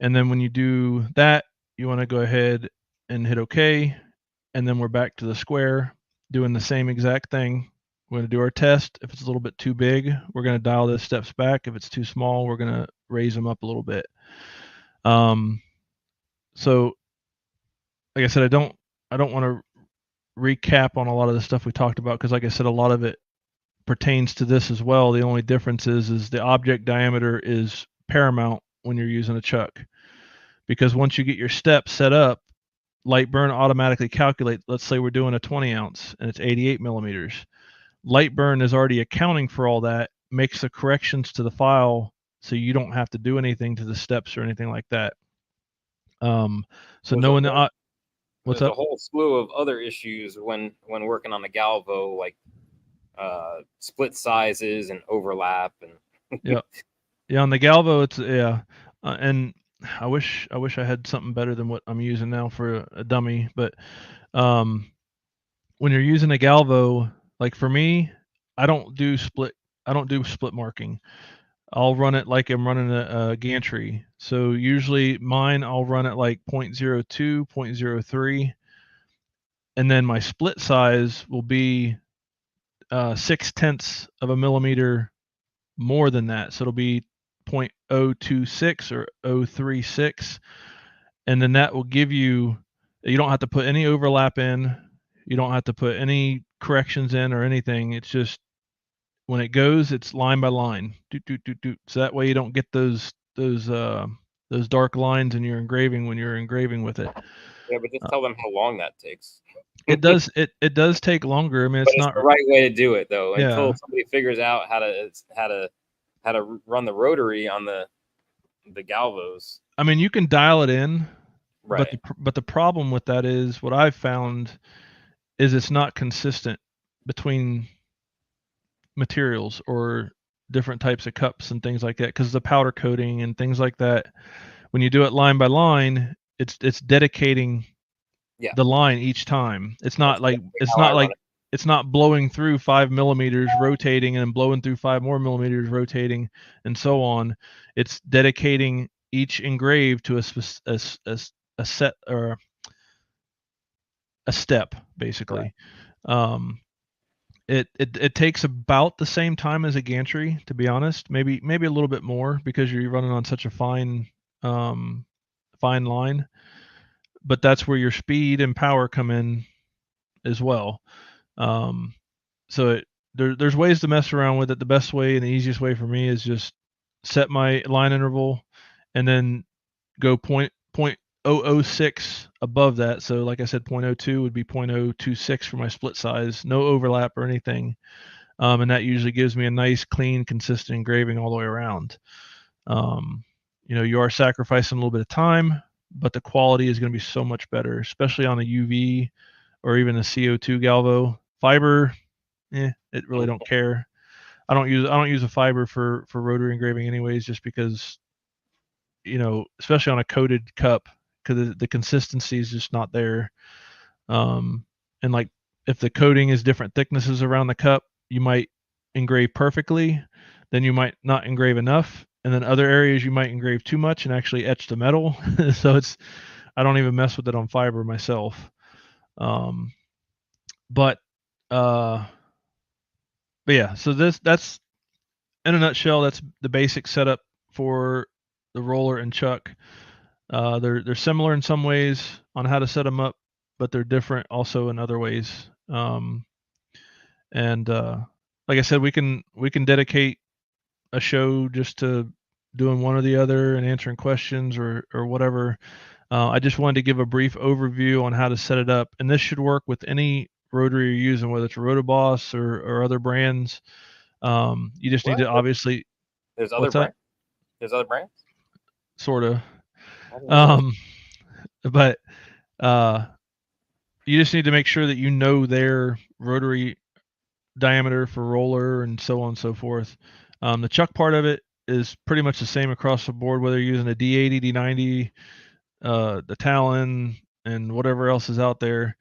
Speaker 1: And then when you do that, you want to go ahead and hit OK. And then we're back to the square, doing the same exact thing. We're going to do our test. If it's a little bit too big, we're going to dial the steps back. If it's too small, we're going to raise them up a little bit. So, like I said, I don't want to recap on a lot of the stuff we talked about, because like I said, a lot of it pertains to this as well. The only difference is the object diameter is paramount when you're using a chuck, because once you get your steps set up, Lightburn automatically calculate. Let's say we're doing a 20 ounce and it's 88 millimeters. Lightburn is already accounting for all that, makes the corrections to the file, so you don't have to do anything to the steps or anything like that. So knowing the
Speaker 2: There's a whole slew of other issues when working on the Galvo, like split sizes and overlap, and
Speaker 1: yeah, on the Galvo, it's and I wish I had something better than what I'm using now for a dummy. But when you're using a Galvo, like for me, I don't do split marking. I'll run it like I'm running a gantry. So usually mine, I'll run it like 0.02, 0.03. And then my split size will be 0.6 of a millimeter more than that. So it'll be 0.026 or 0.036. And then that will give you don't have to put any overlap in. You don't have to put any corrections in or anything. It's just, when it goes, it's line by line. So that way you don't get those dark lines in your engraving when you're engraving with it.
Speaker 2: Yeah, but just tell them how long that takes.
Speaker 1: It does take longer. I mean, it's not
Speaker 2: the right way to do it though. Until somebody figures out how to run the rotary on the Galvos.
Speaker 1: I mean, you can dial it in,
Speaker 2: right?
Speaker 1: But the problem with that is, what I've found is it's not consistent between materials or different types of cups and things like that, because the powder coating and things like that, when you do it line by line, it's dedicating the line each time. It's not it's not blowing through 5 millimeters rotating and then blowing through 5 more millimeters rotating and so on. It's dedicating each engrave to a set or a step, basically. Right. It takes about the same time as a gantry, to be honest. Maybe a little bit more, because you're running on such a fine line. but that's where your speed and power come in as well. So there's ways to mess around with it. The best way and the easiest way for me is just set my line interval and then go 0.006 above that. So like I said, 0.02 would be 0.026 for my split size, no overlap or anything. And that usually gives me a nice, clean, consistent engraving all the way around. You are sacrificing a little bit of time, but the quality is going to be so much better, especially on a UV or even a CO2 galvo. Fiber, it really don't care. I don't use a fiber for rotary engraving anyways, just because, especially on a coated cup, because the consistency is just not there. And like if the coating is different thicknesses around the cup, you might engrave perfectly, then you might not engrave enough, and then other areas you might engrave too much and actually etch the metal. So I don't even mess with it on fiber myself. But yeah, so that's in a nutshell, that's the basic setup for the roller and chuck. They're similar in some ways on how to set them up, but they're different also in other ways. And like I said, we can dedicate a show just to doing one or the other and answering questions or whatever. I just wanted to give a brief overview on how to set it up, and this should work with any rotary you're using, whether it's Rotoboss or other brands. You just need to obviously.
Speaker 2: There's other brands. There's other brands.
Speaker 1: Sort of. But you just need to make sure that you know their rotary diameter for roller and so on and so forth. The chuck part of it is pretty much the same across the board, whether you're using a D80, D90, the Talon, and whatever else is out there.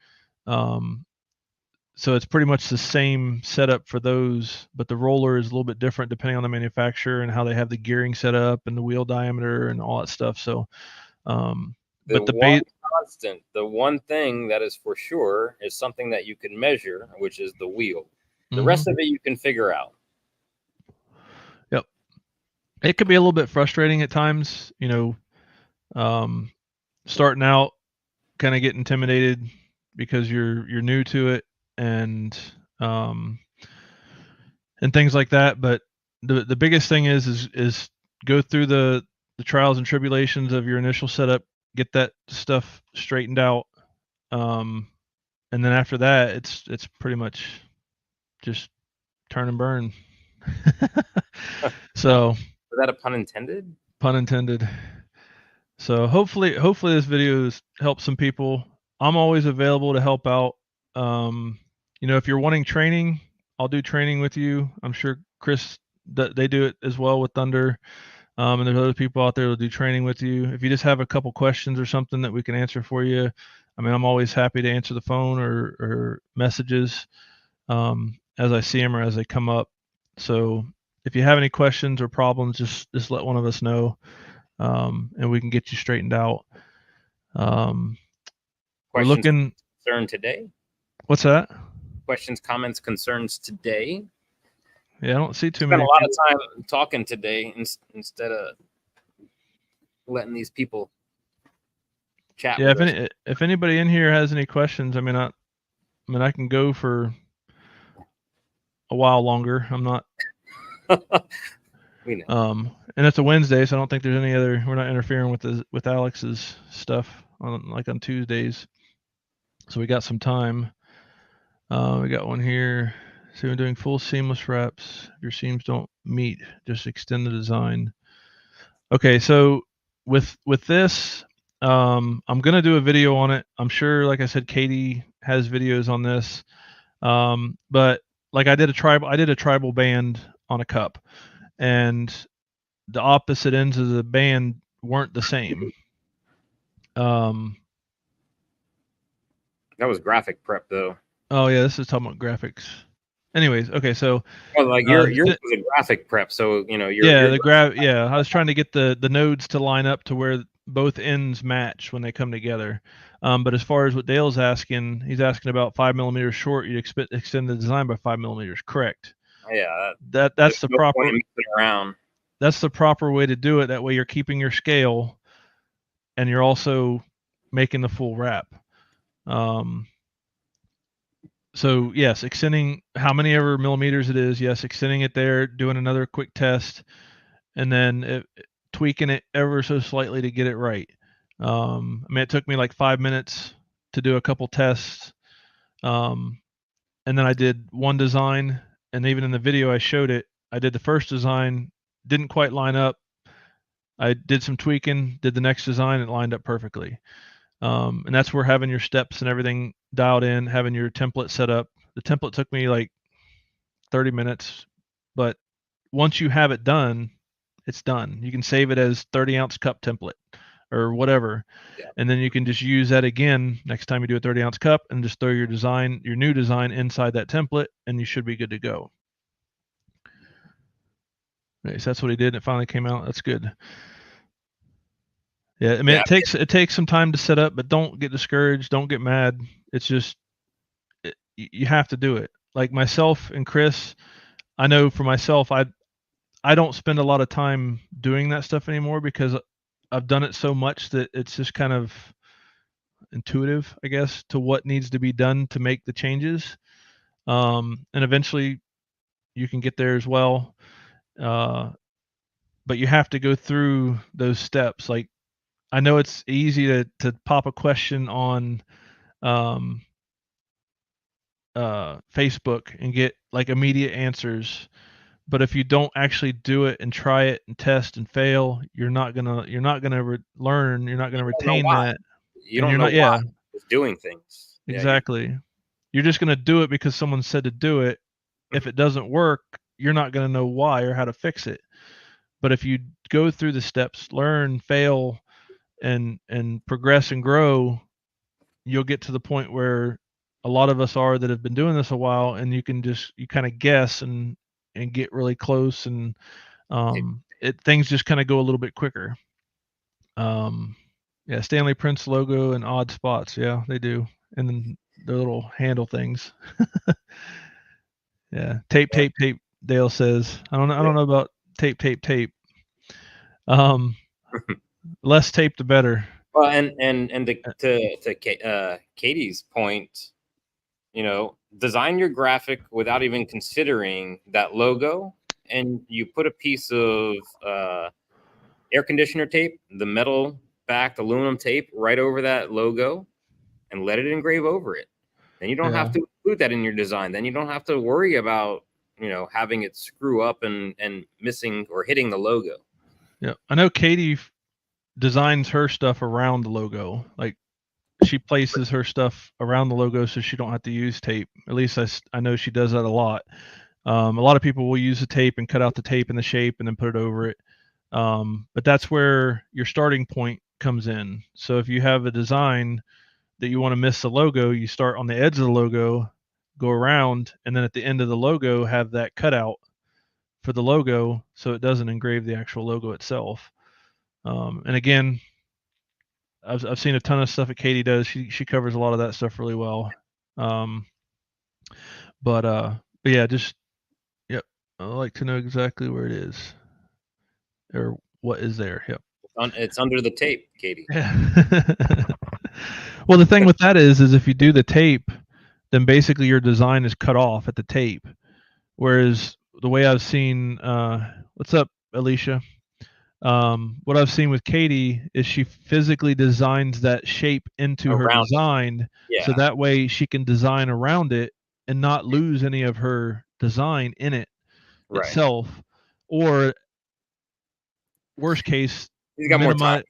Speaker 1: So it's pretty much the same setup for those, but the roller is a little bit different depending on the manufacturer and how they have the gearing set up and the wheel diameter and all that stuff. So,
Speaker 2: but the one thing that is for sure is something that you can measure, which is the wheel. The rest of it you can figure out.
Speaker 1: Yep. It could be a little bit frustrating at times, starting out, kind of get intimidated because you're new to it and things like that. But the biggest thing is go through the trials and tribulations of your initial setup, get that stuff straightened out, and then after that, it's pretty much just turn and burn. So,
Speaker 2: was that a pun intended?
Speaker 1: Pun intended. So hopefully this video helps some people. I'm always available to help out. If you're wanting training, I'll do training with you. I'm sure Chris, they do it as well with Thunder. And there's other people out there that'll do training with you. If you just have a couple questions or something that we can answer for you, I'm always happy to answer the phone or messages as I see them or as they come up. So if you have any questions or problems, just let one of us know, and we can get you straightened out. We're looking.
Speaker 2: Concern today?
Speaker 1: What's that?
Speaker 2: Questions, comments, concerns today?
Speaker 1: Yeah, I don't see too many.
Speaker 2: Spent a lot of time talking today instead of letting these people chat.
Speaker 1: Yeah, if anybody in here has any questions, I can go for a while longer. I'm not.
Speaker 2: We know.
Speaker 1: And it's a Wednesday, so I don't think there's any other. We're not interfering with Alex's stuff on Tuesdays. So we got some time. We got one here. So we're doing full seamless wraps. If your seams don't meet, just extend the design. Okay, so with this, I'm gonna do a video on it. I'm sure, like I said, Katie has videos on this. But like I did a tribal band on a cup, and the opposite ends of the band weren't the same.
Speaker 2: That was graphic prep though.
Speaker 1: Oh yeah, this is talking about graphics. Anyways, okay, so
Speaker 2: yours was a graphic prep, so I
Speaker 1: was trying to get the nodes to line up to where both ends match when they come together. But as far as what Dale's asking, he's asking about 5 millimeters short. You'd extend the design by 5 millimeters, correct?
Speaker 2: Yeah,
Speaker 1: that's the proper.
Speaker 2: Around.
Speaker 1: That's the proper way to do it. That way, you're keeping your scale, and you're also making the full wrap. So yes, extending how many ever millimeters it is. Yes, extending it there, doing another quick test, and then tweaking it ever so slightly to get it right. I mean, it took me like 5 minutes to do a couple tests, and then I did one design, and even in the video I showed it. I did the first design, didn't quite line up. I did some tweaking, did the next design, it lined up perfectly. And that's where having your steps and everything dialed in, having your template set up. The template took me like 30 minutes, but once you have it done, it's done. You can save it as 30-ounce cup template or whatever.
Speaker 2: Yeah.
Speaker 1: And then you can just use that again next time you do a 30-ounce cup and just throw your new design inside that template, and you should be good to go. Okay, so that's what he did. It finally came out. That's good. Yeah, I mean, it takes some time to set up, but don't get discouraged. Don't get mad. It's just you have to do it. Like myself and Chris, I know for myself, I don't spend a lot of time doing that stuff anymore because I've done it so much that it's just kind of intuitive, I guess, to what needs to be done to make the changes. And eventually, you can get there as well. But you have to go through those steps. Like, I know it's easy to pop a question on Facebook and get like immediate answers, but if you don't actually do it and try it and test and fail, you're not gonna learn. You're not gonna retain that.
Speaker 2: You don't know why it's doing things.
Speaker 1: Exactly. Yeah, you're just gonna do it because someone said to do it. If it doesn't work, you're not gonna know why or how to fix it. But if you go through the steps, learn, fail, and progress and grow, you'll get to the point where a lot of us are that have been doing this a while, and you kind of guess and get really close, and things just kind of go a little bit quicker. Yeah, Stanley Prince logo and odd spots. Yeah, they do. And then the little handle things. Yeah, tape. Dale says, I don't know about tape. Less tape, the better.
Speaker 2: Well, and to Katie's point, design your graphic without even considering that logo, and you put a piece of air conditioner tape, the metal backed aluminum tape, right over that logo, and let it engrave over it. Then you don't have to include that in your design. Then you don't have to worry about having it screw up and missing or hitting the logo.
Speaker 1: Yeah, I know Katie designs her stuff around the logo. Like, she places her stuff around the logo so she don't have to use tape. At least I know she does that a lot. A lot of people will use the tape and cut out the tape in the shape and then put it over it. But that's where your starting point comes in. So if you have a design that you want to miss the logo, you start on the edge of the logo, go around, and then at the end of the logo have that cutout for the logo so it doesn't engrave the actual logo itself. And again, I've seen a ton of stuff that Katie does. She covers a lot of that stuff really well. But yeah, yep. I like to know exactly where it is or what is there. Yep.
Speaker 2: It's under the tape, Katie.
Speaker 1: Yeah. Well, the thing with that is if you do the tape, then basically your design is cut off at the tape. Whereas the way I've seen, what's up, Alicia? What I've seen with Katie is she physically designs that shape into her design, so that way she can design around it and not lose any of her design in it itself. Or worst case,
Speaker 2: he's got more time.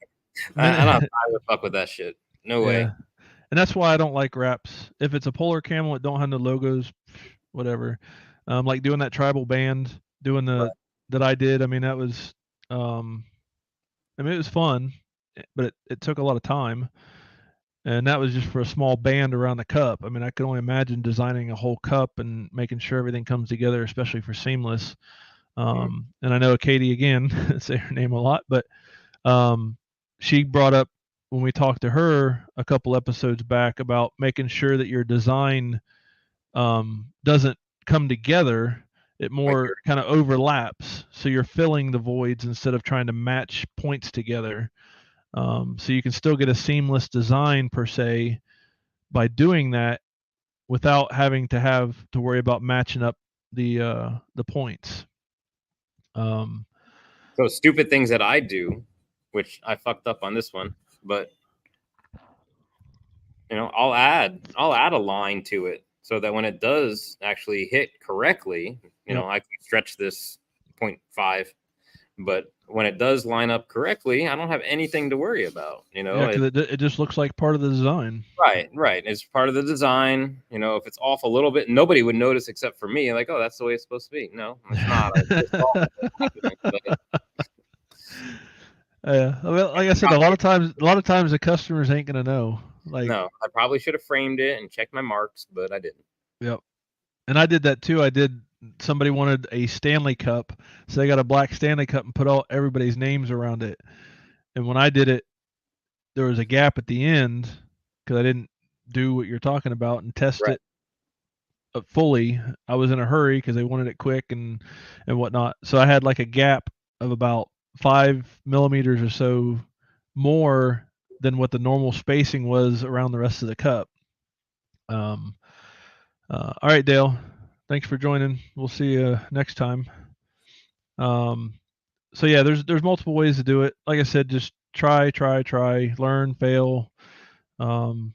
Speaker 2: I don't fuck with that shit. No way.
Speaker 1: And that's why I don't like wraps. If it's a Polar Camel, it don't have no logos, whatever. Like doing that tribal band, doing that I did. I mean, that was, it was fun, but it took a lot of time, and that was just for a small band around the cup. I mean, I could only imagine designing a whole cup and making sure everything comes together, especially for seamless. And I know Katie, again, say her name a lot, but she brought up when we talked to her a couple episodes back about making sure that your design doesn't come together. It more kind of overlaps, so you're filling the voids instead of trying to match points together. So you can still get a seamless design per se by doing that without having to worry about matching up the points.
Speaker 2: So stupid things that I do, which I fucked up on this one, but I'll add a line to it so that when it does actually hit correctly, I can stretch this 0.5, but when it does line up correctly, I don't have anything to worry about.
Speaker 1: Yeah, because it just looks like part of the design.
Speaker 2: Right. It's part of the design. If it's off a little bit, nobody would notice except for me. Like, oh, that's the way it's supposed to be. No, it's not.
Speaker 1: Well, like I said, a lot of times the customers ain't gonna know. Like,
Speaker 2: no, I probably should have framed it and checked my marks, but I didn't.
Speaker 1: Yep. And I did that too. Somebody wanted a Stanley Cup, so they got a black Stanley Cup and put everybody's names around it. And when I did it, there was a gap at the end because I didn't do what you're talking about and test it fully. I was in a hurry because they wanted it quick and whatnot. So I had like a gap of about 5 millimeters or so more than what the normal spacing was around the rest of the cup. All right, Dale. Thanks for joining. We'll see you next time. So yeah, there's multiple ways to do it. Like I said, just try, learn, fail, and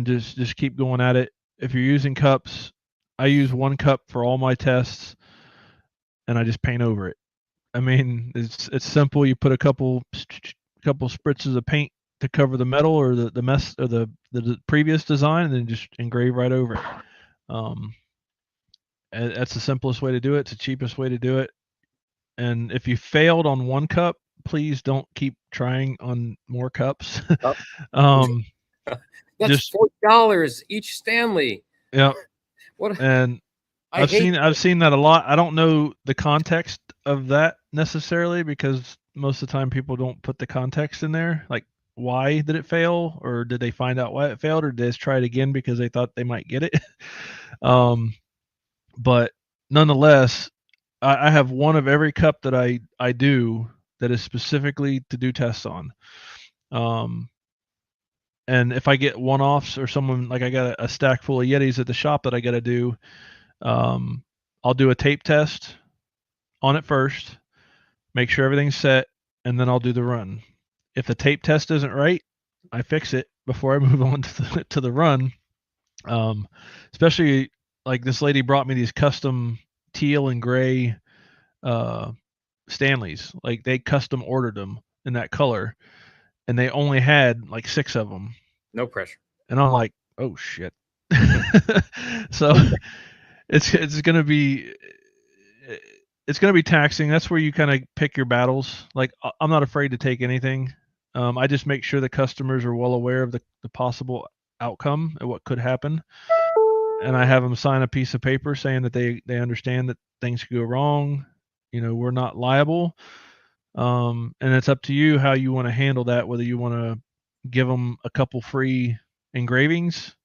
Speaker 1: just keep going at it. If you're using cups, I use one cup for all my tests, and I just paint over it. I mean, it's simple. You put a couple spritzes of paint to cover the metal or the mess or the previous design, and then just engrave right over it. That's the simplest way to do it. It's the cheapest way to do it. And if you failed on one cup, please don't keep trying on more cups.
Speaker 2: That's $40 each Stanley.
Speaker 1: Yeah. What? And I've seen that a lot. I don't know the context of that necessarily because most of the time people don't put the context in there. Like, why did it fail, or did they find out why it failed, or did they just try it again because they thought they might get it? But nonetheless, I have one of every cup that I do that is specifically to do tests on. And if I get one-offs or someone, like I got a stack full of Yetis at the shop that I got to do, I'll do a tape test on it first, make sure everything's set, and then I'll do the run. If the tape test isn't right, I fix it before I move on to the run. Especially like this lady brought me these custom teal and gray Stanleys. Like they custom ordered them in that color, and they only had like 6 of them.
Speaker 2: No pressure.
Speaker 1: And I'm like, oh shit. So it's gonna be taxing. That's where you kind of pick your battles. Like I'm not afraid to take anything. I just make sure the customers are well aware of the possible outcome and what could happen. And I have them sign a piece of paper saying that they understand that things could go wrong. We're not liable. And it's up to you how you want to handle that, whether you want to give them a couple free engravings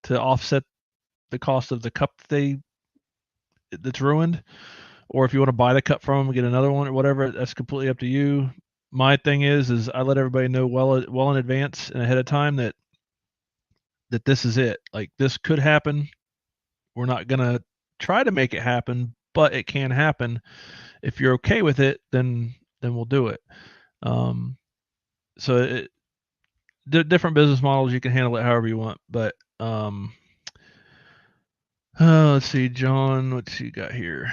Speaker 1: to offset the cost of the cup that's ruined, or if you want to buy the cup from them and get another one or whatever, that's completely up to you. My thing is I let everybody know well in advance and ahead of time that this is it. Like this could happen. We're not going to try to make it happen, but it can happen. If you're okay with it, then we'll do it. So different business models, you can handle it however you want. But let's see, John, what you got here?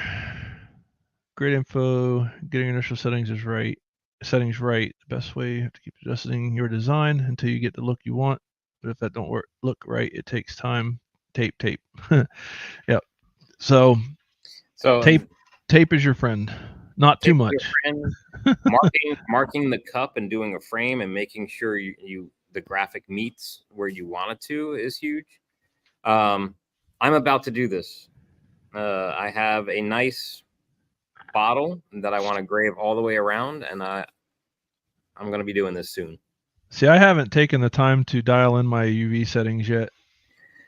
Speaker 1: Great info. Getting initial settings right. The best way, you have to keep adjusting your design until you get the look you want. But if that don't look right, it takes time. Tape. Yep. So tape is your friend. Not too much.
Speaker 2: Marking the cup and doing a frame and making sure the graphic meets where you want it to is huge. I'm about to do this. I have a nice bottle that I want to grave all the way around, and I'm going to be doing this soon.
Speaker 1: See, I haven't taken the time to dial in my UV settings yet.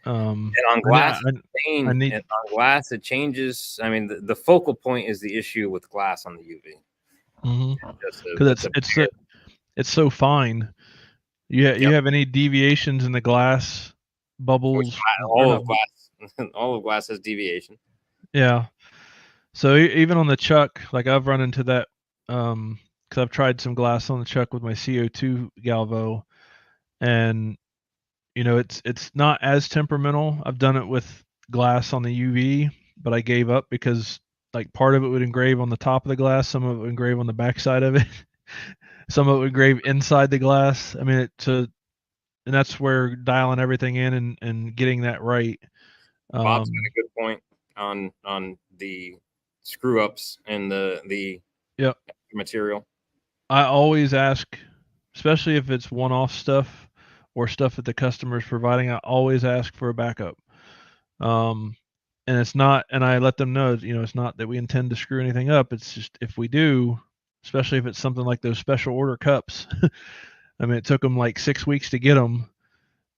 Speaker 2: And on glass, on glass, it changes. I mean, the focal point is the issue with glass on the UV.
Speaker 1: Because it's so fine. You
Speaker 2: Yep.
Speaker 1: have any deviations in the glass bubbles? Or
Speaker 2: All
Speaker 1: not?
Speaker 2: of glass, all of glass has deviation.
Speaker 1: Yeah. So even on the chuck, like I've run into that, because I've tried some glass on the chuck with my CO2 Galvo, and it's not as temperamental. I've done it with glass on the UV, but I gave up because like part of it would engrave on the top of the glass, some of it would engrave on the backside of it, some of it would engrave inside the glass. I mean, and that's where dialing everything in and getting that right.
Speaker 2: Bob's got a good point on the screw ups and the
Speaker 1: Yep.
Speaker 2: material.
Speaker 1: I always ask, especially if it's one-off stuff or stuff that the customer is providing, I always ask for a backup. Um, and it's not, and I let them know, it's not that we intend to screw anything up. It's just if we do, especially if it's something like those special order cups. I mean, it took them like 6 weeks to get them,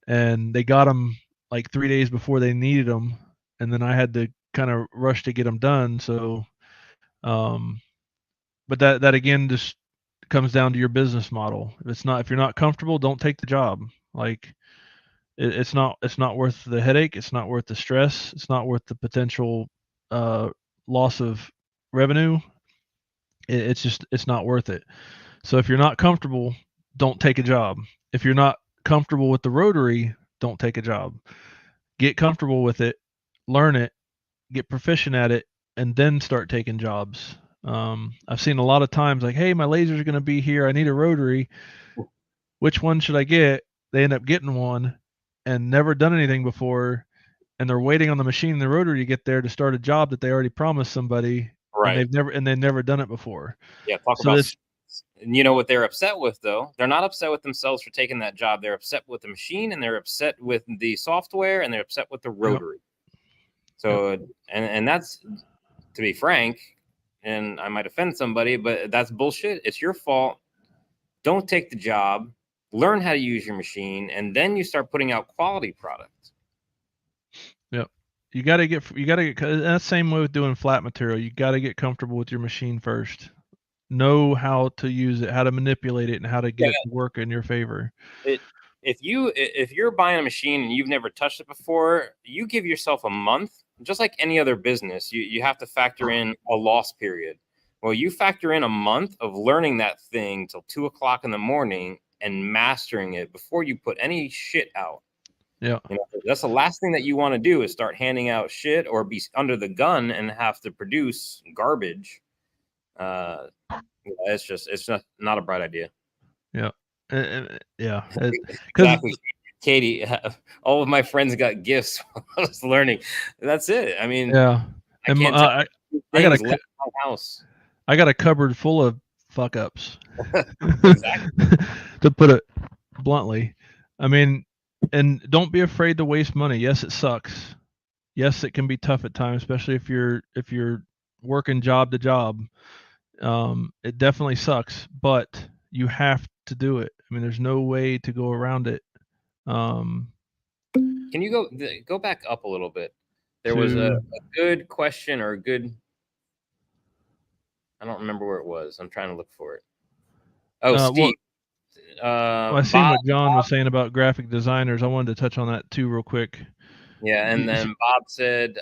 Speaker 1: and they got them like 3 days before they needed them, and then I had to kind of rush to get them done. So, um, but that again just comes down to your business model. If you're not comfortable, don't take the job. Like it's not worth the headache. It's not worth the stress. It's not worth the potential loss of revenue. It's not worth it. So if you're not comfortable, don't take a job. If you're not comfortable with the rotary, don't take a job. Get comfortable with it, learn it, get proficient at it, and then start taking jobs. I've seen a lot of times like, hey, my laser's going to be here. I need a rotary. Which one should I get? They end up getting one and never done anything before, and they're waiting on the machine and the rotary to get there to start a job that they already promised somebody, and
Speaker 2: Right.
Speaker 1: they've never done it before.
Speaker 2: Yeah. Talk
Speaker 1: So
Speaker 2: about.
Speaker 1: this,
Speaker 2: And you know what they're upset with, though? They're not upset with themselves for taking that job. They're upset with the machine, and they're upset with the software, and they're upset with the rotary. So, and that's, to be frank, and I might offend somebody, but that's bullshit. It's your fault. Don't take the job. Learn how to use your machine, and then you start putting out quality products.
Speaker 1: Yep. You got to get that's the same way with doing flat material. You got to get comfortable with your machine first. Know how to use it, how to manipulate it, and how to get it to work in your favor.
Speaker 2: If you're buying a machine and you've never touched it before, you give yourself a month. Just like any other business, you have to factor in a loss period. Well, you factor in a month of learning that thing till 2:00 in the morning and mastering it before you put any shit out.
Speaker 1: Yeah.
Speaker 2: That's the last thing that you want to do is start handing out shit or be under the gun and have to produce garbage. It's not a bright idea.
Speaker 1: Yeah. Yeah.
Speaker 2: Exactly. Katie, all of my friends got gifts while I was learning. That's it. I mean,
Speaker 1: yeah.
Speaker 2: I can't tell
Speaker 1: I
Speaker 2: got my house.
Speaker 1: I got a cupboard full of fuck ups.
Speaker 2: Exactly.
Speaker 1: To put it bluntly. I mean, and don't be afraid to waste money. Yes, it sucks. Yes, it can be tough at times, especially if you're working job to job. It definitely sucks, but you have to do it. I mean, there's no way to go around it.
Speaker 2: Can you go back up a little bit? There was a good question or a good. I don't remember where it was. I'm trying to look for it. Oh, Steve.
Speaker 1: I seen what John was saying about graphic designers. I wanted to touch on that too, real quick.
Speaker 2: Yeah, and then Bob said,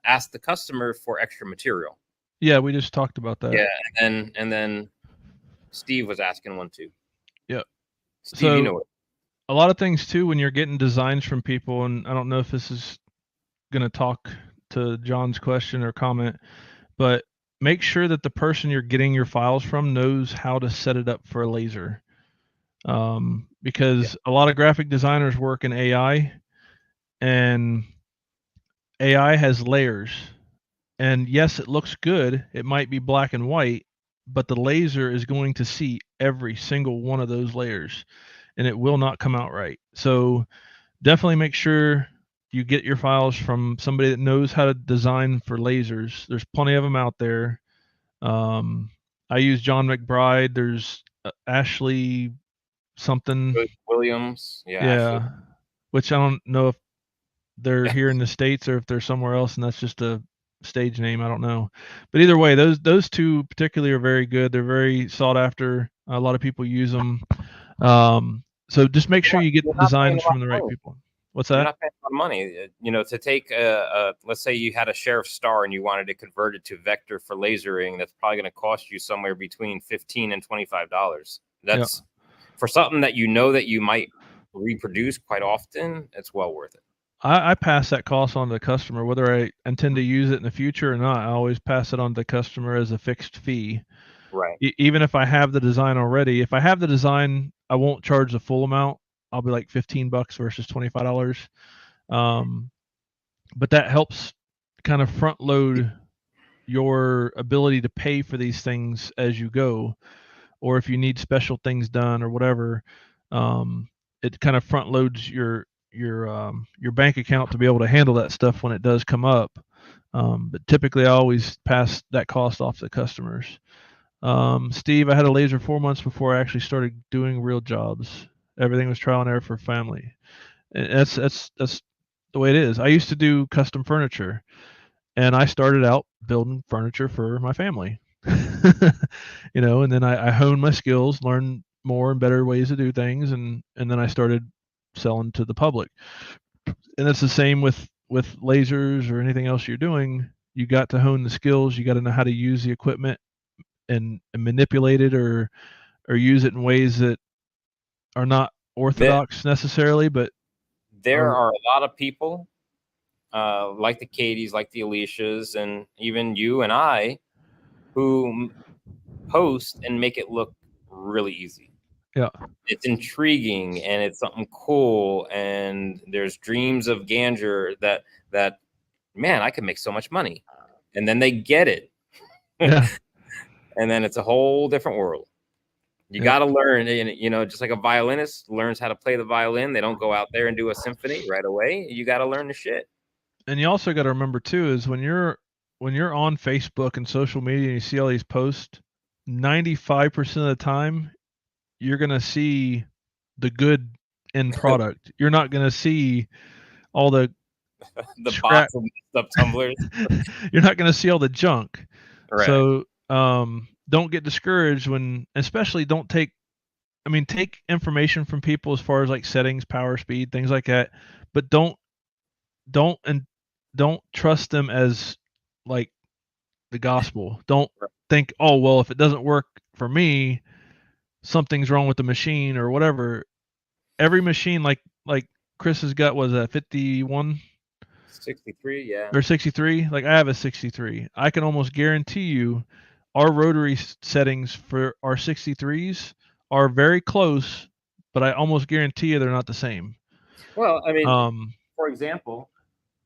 Speaker 2: ask the customer for extra material.
Speaker 1: Yeah, we just talked about that.
Speaker 2: Yeah, and then Steve was asking one too.
Speaker 1: Yeah.
Speaker 2: Steve,
Speaker 1: so,
Speaker 2: you know it.
Speaker 1: A lot of things too when you're getting designs from people, and I don't know if this is going to talk to John's question or comment, but make sure that the person you're getting your files from knows how to set it up for a laser. Because a lot of graphic designers work in AI, and AI has layers. And yes, it looks good. It might be black and white, but the laser is going to see every single one of those layers, and it will not come out right. So definitely make sure you get your files from somebody that knows how to design for lasers. There's plenty of them out there. I use John McBride. There's Ashley something.
Speaker 2: Williams.
Speaker 1: Yeah.
Speaker 2: Ashley.
Speaker 1: Which I don't know if they're here in the States or if they're somewhere else, and that's just a stage name. I don't know. But either way, those two particularly are very good. They're very sought after. A lot of people use them. So just make sure you get
Speaker 2: You're
Speaker 1: the
Speaker 2: not paying
Speaker 1: designs
Speaker 2: a lot
Speaker 1: from the
Speaker 2: of
Speaker 1: right
Speaker 2: money.
Speaker 1: people. What's
Speaker 2: You're
Speaker 1: that?
Speaker 2: not paying a lot of money. To take let's say you had a Sheriff Star and you wanted to convert it to vector for lasering. That's probably going to cost you somewhere between $15 and $25.
Speaker 1: Yeah.
Speaker 2: That's for something that that you might reproduce quite often. It's well worth it.
Speaker 1: I pass that cost on to the customer, whether I intend to use it in the future or not. I always pass it on to the customer as a fixed fee.
Speaker 2: Right.
Speaker 1: Even if I have the design already, if I have the design, I won't charge the full amount. I'll be like $15 versus $25. But that helps kind of front load your ability to pay for these things as you go, or if you need special things done or whatever. It kind of front loads your bank account to be able to handle that stuff when it does come up. But typically, I always pass that cost off to customers. Steve, I had a laser 4 months before I actually started doing real jobs. Everything was trial and error for family. And that's the way it is. I used to do custom furniture, and I started out building furniture for my family. And then I honed my skills, learned more and better ways to do things, and then I started selling to the public. And it's the same with lasers or anything else you're doing. You got to hone the skills. You got to know how to use the equipment and manipulate it or use it in ways that are not orthodox necessarily, but
Speaker 2: There
Speaker 1: are
Speaker 2: are a lot of people like the Katies, like the Alicias, and even you and I who post and make it look really easy.
Speaker 1: yeah.
Speaker 2: It's intriguing and it's something cool, and there's dreams of grandeur that man, I could make so much money. And then they get it.
Speaker 1: Yeah.
Speaker 2: And then it's a whole different world. You
Speaker 1: Yeah.
Speaker 2: got to learn, just like a violinist learns how to play the violin. They don't go out there and do a symphony right away. You got to learn the shit.
Speaker 1: And you also got to remember too is when you're on Facebook and social media and you see all these posts, 95% of the time you're going to see the good end product. You're not going to see all the scrap.
Speaker 2: Bots and stuff tumblers.
Speaker 1: You're not going to see all the junk.
Speaker 2: Right.
Speaker 1: So don't get discouraged especially don't take information from people as far as like settings, power, speed, things like that, but don't trust them as like the gospel. Don't think, oh well, if it doesn't work for me, something's wrong with the machine or whatever. Every machine, like Chris has got, was a 51
Speaker 2: 63, yeah,
Speaker 1: or 63. Like I have a 63. I can almost guarantee you, our rotary settings for our 63s are very close, but I almost guarantee you they're not the same.
Speaker 2: Well, for example,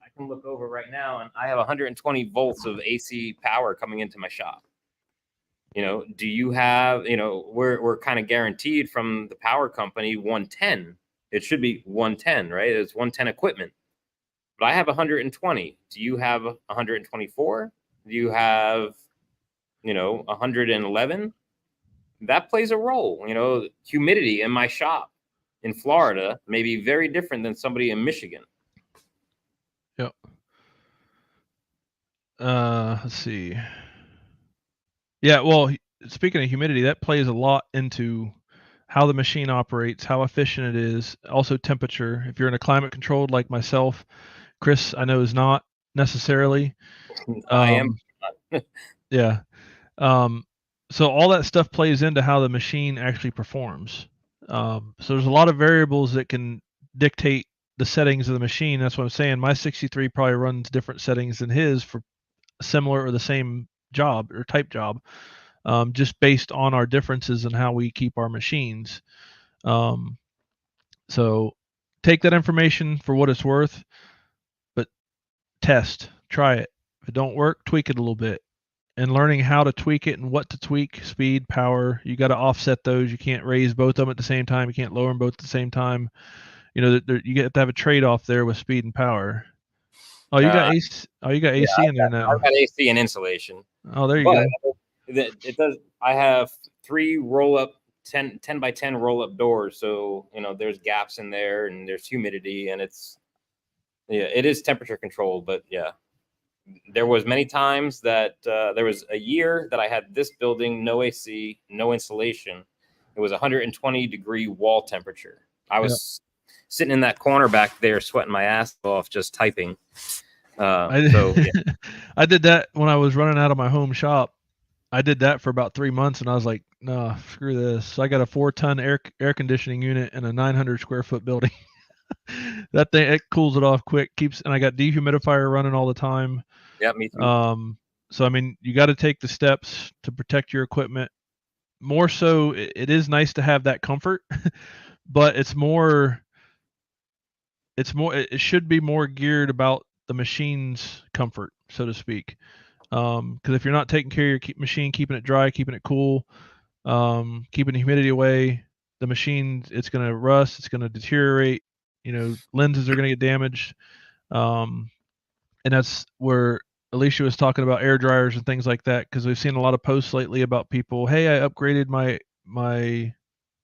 Speaker 2: I can look over right now and I have 120 volts of AC power coming into my shop. Do you have, we're kind of guaranteed from the power company 110. It should be 110, right? It's 110 equipment. But I have 120. Do you have 124? Do you have, 111? That plays a role. Humidity in my shop in Florida may be very different than somebody in Michigan.
Speaker 1: Yep. Let's see. Yeah, well, speaking of humidity, that plays a lot into how the machine operates, how efficient it is, also temperature. If you're in a climate controlled like myself, Chris, I know is not necessarily.
Speaker 2: I am.
Speaker 1: Yeah. So all that stuff plays into how the machine actually performs. So there's a lot of variables that can dictate the settings of the machine. That's what I'm saying. My 63 probably runs different settings than his for similar or the same job or type job, just based on our differences in how we keep our machines. So take that information for what it's worth, but try it. If it don't work, tweak it a little bit. And learning how to tweak it and what to tweak, speed, power, you got to offset those. You can't raise both of them at the same time. You can't lower them both at the same time. You get to have a trade-off there with speed and power. Oh, you got AC. Oh, you got AC in there now.
Speaker 2: I've got AC and insulation.
Speaker 1: Oh, there you go.
Speaker 2: It does. I have 3 roll-up 10 by 10 roll-up doors, so there's gaps in there, and there's humidity, and it is temperature controlled. But yeah, there was many times that there was a year that I had this building, no AC, no insulation, It was 120-degree wall temperature. I was sitting in that corner back there, sweating my ass off, just typing.
Speaker 1: I did that when I was running out of my home shop. I did that for about 3 months, and I was like, "No, screw this." So I got a 4-ton air conditioning unit in a 900 square foot building. That thing, it cools it off quick, and I got dehumidifier running all the time.
Speaker 2: Yeah, me too.
Speaker 1: So I mean, you got to take the steps to protect your equipment. More so, it is nice to have that comfort, but it should be more geared about the machine's comfort, so to speak. Because if you're not taking care of your machine, keeping it dry, keeping it cool, keeping the humidity away, the machine, it's going to rust, it's going to deteriorate. Lenses are going to get damaged. And that's where Alicia was talking about air dryers and things like that, because we've seen a lot of posts lately about people, hey, I upgraded my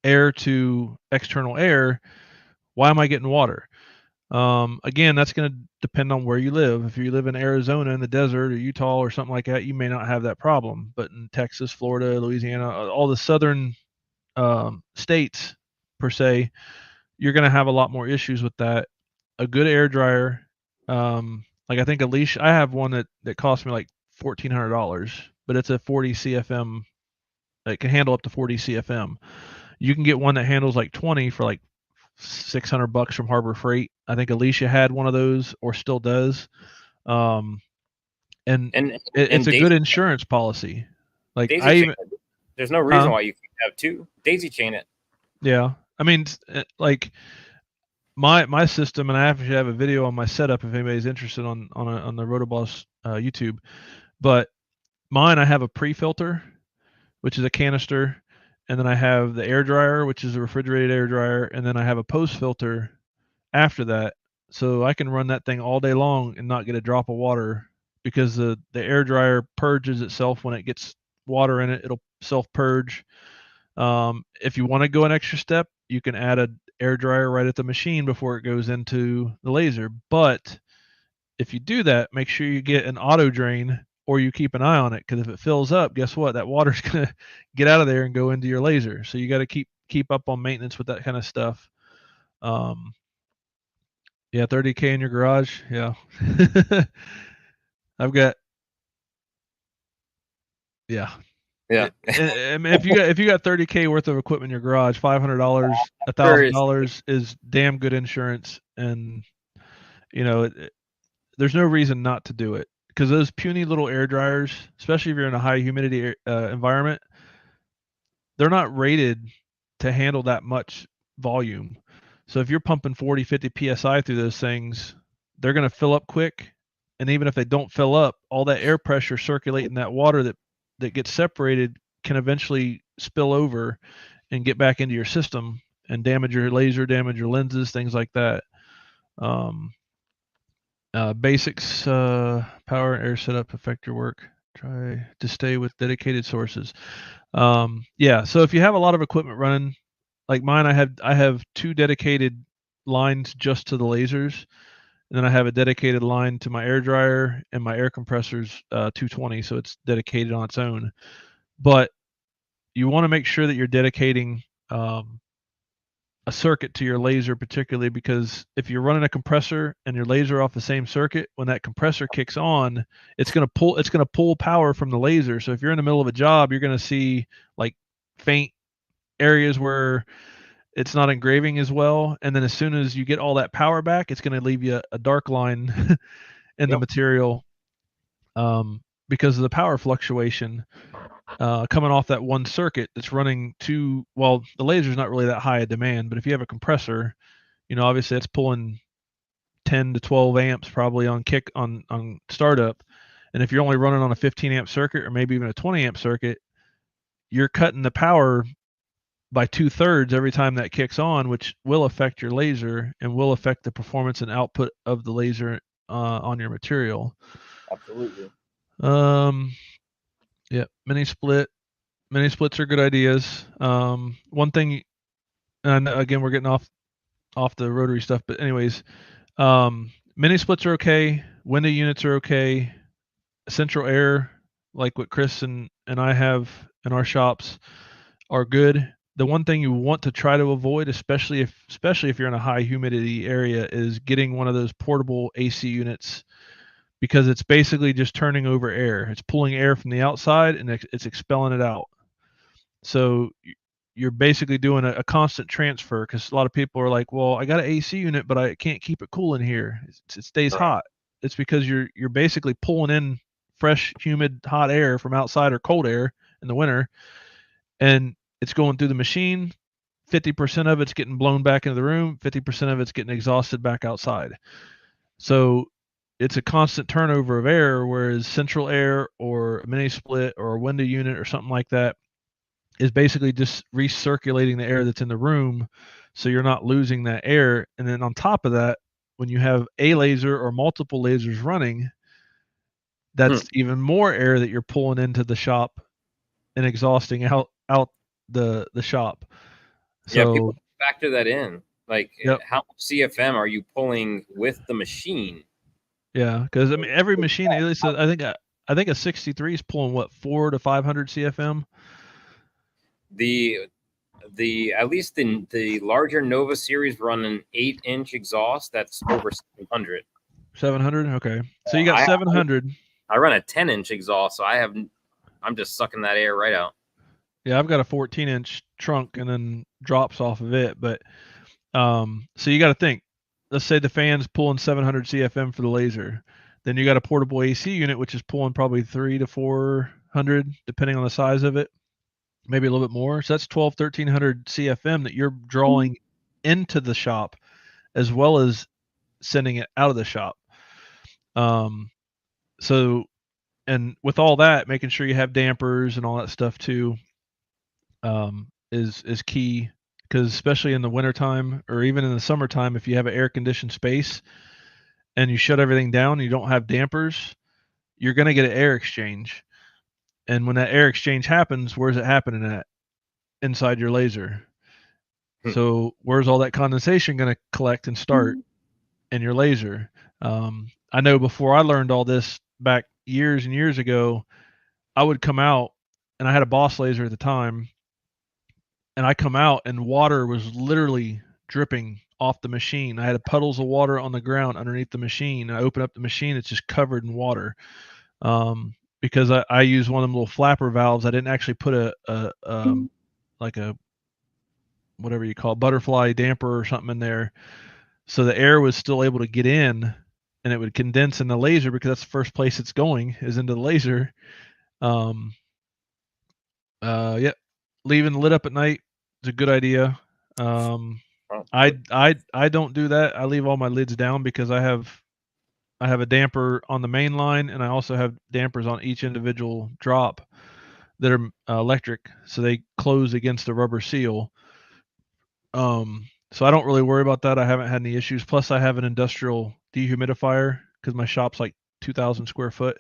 Speaker 1: air to external air. Why am I getting water? Again, that's going to depend on where you live. If you live in Arizona in the desert or Utah or something like that, you may not have that problem. But in Texas, Florida, Louisiana, all the southern states per se, you're going to have a lot more issues with that. A good air dryer, like I think Alicia, I have one that cost me like $1,400, but it's a 40 CFM. It can handle up to 40 CFM. You can get one that handles like 20 for like $600 from Harbor Freight. I think Alicia had one of those, or still does. And it's a good insurance policy. Like
Speaker 2: there's no reason why you can't have two. Daisy chain it.
Speaker 1: Yeah, I mean, like my system, and I actually have a video on my setup if anybody's interested on the Rotoboss YouTube. But mine, I have a pre-filter, which is a canister, and then I have the air dryer, which is a refrigerated air dryer, and then I have a post filter after that, so I can run that thing all day long and not get a drop of water, because the air dryer purges itself when it gets water in it. It'll self purge. If you want to go an extra step, you can add an air dryer right at the machine before it goes into the laser. But if you do that, make sure you get an auto drain, or you keep an eye on it, because if it fills up, guess what? That water's going to get out of there and go into your laser. So you got to keep up on maintenance with that kind of stuff. Yeah, 30K in your garage. Yeah. I've got. Yeah.
Speaker 2: Yeah.
Speaker 1: I mean, if you got 30K worth of equipment in your garage, $500, $1,000 is damn good insurance, and there's no reason not to do it, because those puny little air dryers, especially if you're in a high humidity environment, they're not rated to handle that much volume. So if you're pumping 40, 50 psi through those things, they're going to fill up quick. And even if they don't fill up, all that air pressure circulating that water that gets separated can eventually spill over and get back into your system and damage your laser, damage your lenses, things like that. Basics, power and air setup affect your work. Try to stay with dedicated sources. Yeah, so if you have a lot of equipment running, like mine, I have 2 dedicated lines just to the lasers, and then I have a dedicated line to my air dryer, and my air compressor's 220, so it's dedicated on its own. But you want to make sure that you're dedicating a circuit to your laser, particularly because if you're running a compressor and your laser off the same circuit, when that compressor kicks on, it's going to pull power from the laser. So if you're in the middle of a job, you're going to see like faint areas where it's not engraving as well, and then as soon as you get all that power back, it's going to leave you a dark line in the material, because of the power fluctuation coming off that one circuit that's running to, well, the laser's not really that high a demand, but if you have a compressor, obviously it's pulling 10 to 12 amps probably on startup, and if you're only running on a 15 amp circuit or maybe even a 20 amp circuit, you're cutting the power by 2/3 every time that kicks on, which will affect your laser and will affect the performance and output of the laser on your material.
Speaker 2: Absolutely.
Speaker 1: Yeah, mini splits are good ideas. One thing, and again, we're getting off the rotary stuff, but anyways, mini splits are okay. Window units are okay. Central air, like what Chris and I have in our shops, are good. the one thing you want to try to avoid, especially if you're in a high humidity area, is getting one of those portable AC units, because it's basically just turning over air. It's pulling air from the outside and it's expelling it out. So you're basically doing a constant transfer, because a lot of people are like, well, I got an AC unit, but I can't keep it cool in here. It stays
Speaker 2: Right.
Speaker 1: hot. It's because you're basically pulling in fresh, humid, hot air from outside, or cold air in the winter, and it's going through the machine. 50% of it's getting blown back into the room. 50% of it's getting exhausted back outside. So it's a constant turnover of air, whereas central air or a mini split or a window unit or something like that is basically just recirculating the air that's in the room, so you're not losing that air. And then on top of that, when you have a laser or multiple lasers running, that's even more air that you're pulling into the shop and exhausting out the shop.
Speaker 2: Yeah, people
Speaker 1: So
Speaker 2: factor that in. Like,
Speaker 1: yep.
Speaker 2: how much CFM are you pulling with the machine?
Speaker 1: Yeah, because I mean every machine, at least I think a 63 is pulling what, 400 to 500 CFM.
Speaker 2: The at least the larger Nova series run an 8-inch exhaust that's over 700.
Speaker 1: 700. Okay, so you got 700.
Speaker 2: I run a 10-inch exhaust, so I'm just sucking that air right out.
Speaker 1: Yeah, I've got a 14-inch trunk and then drops off of it. But so you got to think. Let's say the fan's pulling 700 CFM for the laser. Then you got a portable AC unit, which is pulling probably 300 to 400, depending on the size of it, maybe a little bit more. So that's 1,300 CFM that you're drawing into the shop, as well as sending it out of the shop. So, and with all that, making sure you have dampers and all that stuff too, is key, because especially in the wintertime or even in the summertime, if you have an air conditioned space and you shut everything down and you don't have dampers, you're going to get an air exchange. And when that air exchange happens, where's it happening at? Inside your laser. So where's all that condensation going to collect and start? In your laser. I know before I learned all this back years and years ago, I would come out, and I had a Boss laser at the time, and I come out and water was literally dripping off the machine. I had puddles of water on the ground underneath the machine. I open up the machine, it's just covered in water. Because I use one of them little flapper valves. I didn't actually put like a, whatever you call it, butterfly damper or something in there, so the air was still able to get in and it would condense in the laser, because that's the first place it's going, is into the laser. Yeah, leaving the lid up at night is a good idea. I don't do that. I leave all my lids down, because I have a damper on the main line, and I also have dampers on each individual drop that are electric, so they close against the rubber seal. So I don't really worry about that. I haven't had any issues. Plus, I have an industrial dehumidifier, because my shop's like 2,000 square foot.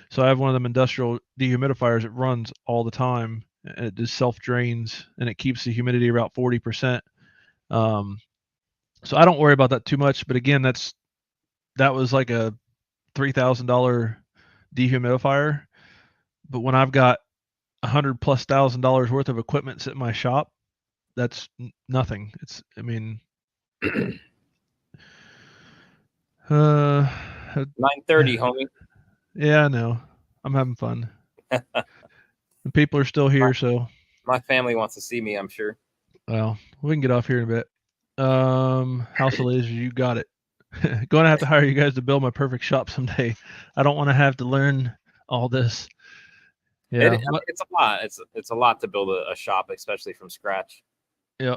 Speaker 1: So I have one of them industrial dehumidifiers that runs all the time, and it just self drains, and it keeps the humidity about 40%. So I don't worry about that too much. But again, that was like a $3,000 dehumidifier. But when I've got $100,000+ worth of equipment sitting in my shop, that's nothing. It's, I mean,
Speaker 2: 9:30, homie.
Speaker 1: Yeah, I know. I'm having fun. And people are still here, so
Speaker 2: My family wants to see me, I'm sure.
Speaker 1: well, we can get off here in a bit. House of Lasers, you got it. Going to have to hire you guys to build my perfect shop someday. I don't want to have to learn all this. Yeah,
Speaker 2: it's a lot. It's a lot to build a shop, especially from scratch.
Speaker 1: Yeah.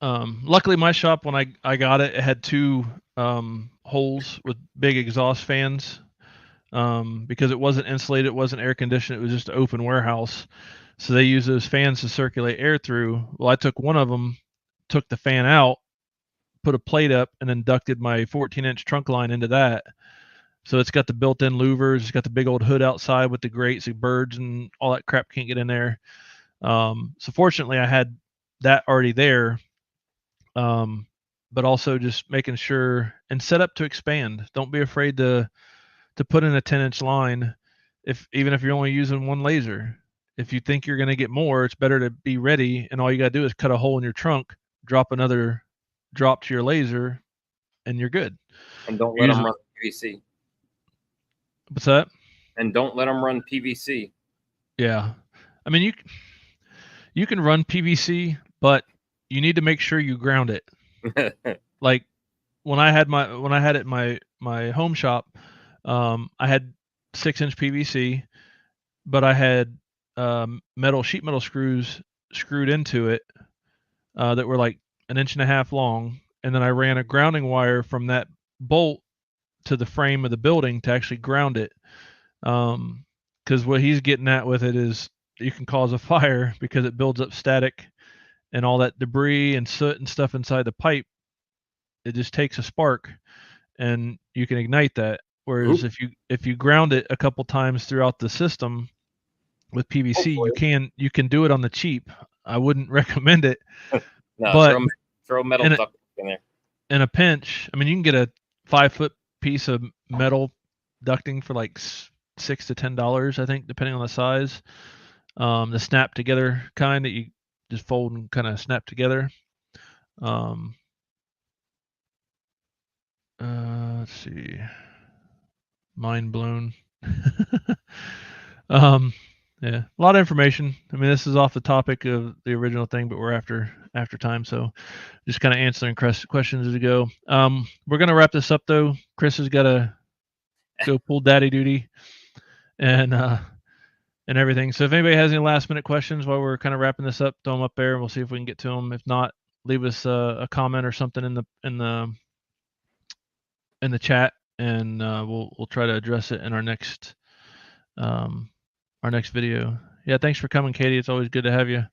Speaker 1: Luckily, my shop, when I got it, it had two holes with big exhaust fans. Because it wasn't insulated, it wasn't air conditioned, it was just an open warehouse. So they use those fans to circulate air through. Well, I took one of them, took the fan out, put a plate up, and then ducted my 14-inch trunk line into that. So it's got the built-in louvers, it's got the big old hood outside with the grates, the birds and all that crap can't get in there. So fortunately, I had that already there. But also just making sure and set up to expand. Don't be afraid to put in a 10-inch line, even if you're only using one laser. if you think you're going to get more, it's better to be ready. And all you got to do is cut a hole in your trunk, drop another drop to your laser, and you're good.
Speaker 2: And don't let them run PVC.
Speaker 1: What's that?
Speaker 2: And don't let them run PVC.
Speaker 1: Yeah. I mean, you can run PVC, but you need to make sure you ground it. Like when I had it in my home shop, I had 6-inch PVC, but I had sheet metal screws screwed into it that were like 1.5 inches long, and then I ran a grounding wire from that bolt to the frame of the building to actually ground it. Because what he's getting at with it is you can cause a fire because it builds up static and all that debris and soot and stuff inside the pipe. It just takes a spark and you can ignite that. Whereas if you ground it a couple times throughout the system with PVC, you can do it on the cheap. I wouldn't recommend it.
Speaker 2: No,
Speaker 1: but
Speaker 2: throw metal duct in there.
Speaker 1: In a pinch, I mean, you can get a 5-foot piece of metal ducting for like $6 to $10, I think, depending on the size. The snap together kind that you just fold and kind of snap together. Let's see. Mind blown. Yeah, a lot of information. I mean, this is off the topic of the original thing, but we're after time, so just kind of answering questions as we go. We're gonna wrap this up though. Chris has got to go pull daddy duty and everything. So if anybody has any last minute questions while we're kind of wrapping this up, throw them up there and we'll see if we can get to them. If not, leave us a comment or something in the chat, and we'll try to address it in our next video. Yeah, thanks for coming, Katie. It's always good to have you.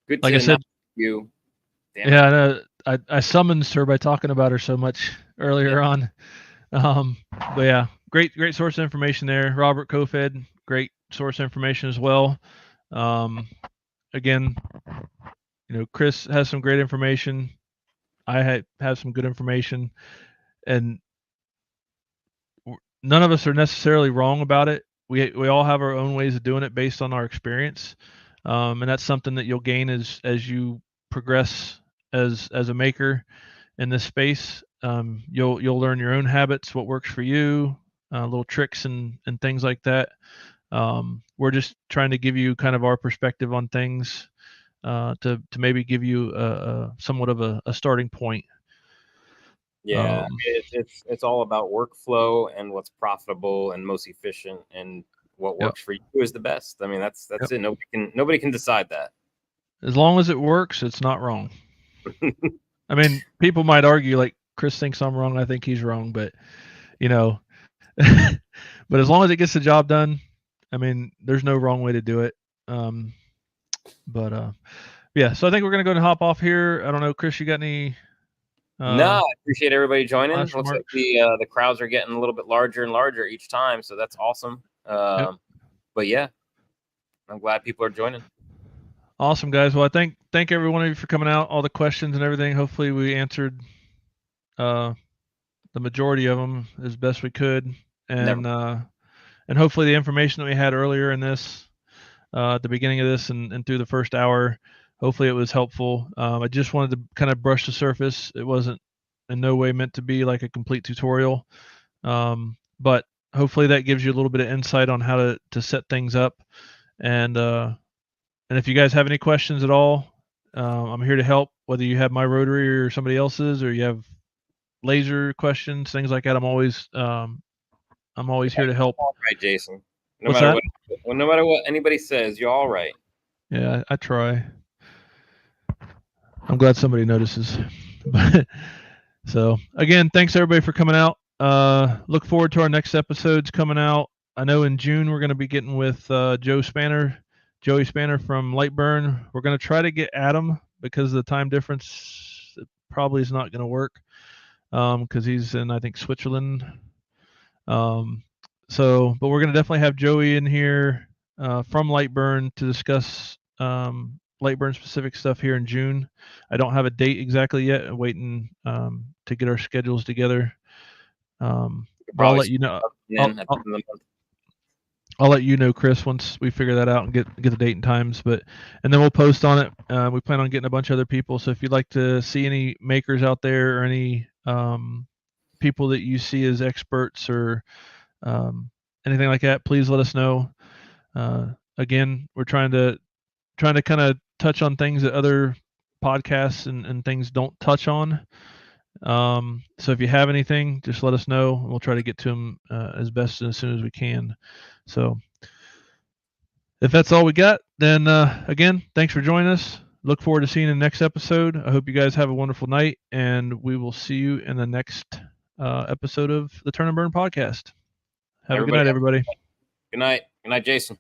Speaker 2: Good.
Speaker 1: Like I said,
Speaker 2: you.
Speaker 1: Yeah, I summoned her by talking about her so much earlier on. But yeah, great source of information there. Robert Kofed, great source of information as well. Again, Chris has some great information. I have some good information, and none of us are necessarily wrong about it. We all have our own ways of doing it based on our experience, and that's something that you'll gain as you progress as a maker in this space. You'll learn your own habits, what works for you, little tricks and things like that. We're just trying to give you kind of our perspective on things to maybe give you a somewhat of a starting point.
Speaker 2: Yeah, it's all about workflow and what's profitable and most efficient, and what works for you is the best. I mean, that's it. Nobody can decide that.
Speaker 1: As long as it works, it's not wrong. I mean, people might argue like Chris thinks I'm wrong. I think he's wrong, but but as long as it gets the job done, I mean, there's no wrong way to do it. Yeah. So I think we're gonna go and hop off here. I don't know, Chris, you got any?
Speaker 2: No, I appreciate everybody joining. Looks like the crowds are getting a little bit larger and larger each time, so that's awesome. But yeah, I'm glad people are joining.
Speaker 1: Awesome, guys. Well, I thank every one of you for coming out, all the questions and everything. Hopefully we answered the majority of them as best we could, and hopefully the information that we had earlier in this at the beginning of this and through the first hour, hopefully it was helpful. I just wanted to kind of brush the surface. It wasn't in no way meant to be like a complete tutorial, but hopefully that gives you a little bit of insight on how to set things up. And if you guys have any questions at all, I'm here to help, whether you have my rotary or somebody else's, or you have laser questions, things like that. I'm always here to help.
Speaker 2: All right, Jason. No matter what anybody says, you're all right.
Speaker 1: Yeah, I try. I'm glad somebody notices. So again, thanks everybody for coming out. Look forward to our next episodes coming out. I know in June we're going to be getting with Joey Spanner from Lightburn. We're going to try to get Adam because of the time difference. It probably is not going to work because he's in, I think, Switzerland. But we're going to definitely have Joey in here from Lightburn to discuss Lightburn specific stuff here in June. I don't have a date exactly yet. I'm waiting to get our schedules together. But I'll let you know. I'll let you know, Chris, once we figure that out and get the date and times. And then we'll post on it. We plan on getting a bunch of other people. So if you'd like to see any makers out there or any people that you see as experts or anything like that, please let us know. Again, we're trying to kind of touch on things that other podcasts and things don't touch on. So if you have anything, just let us know, and we'll try to get to them as best and as soon as we can. So if that's all we got, then again, thanks for joining us. Look forward to seeing you in the next episode. I hope you guys have a wonderful night, and we will see you in the next episode of the Turn and Burn podcast. Have a good night, everybody.
Speaker 2: Good night. Good night, Jason.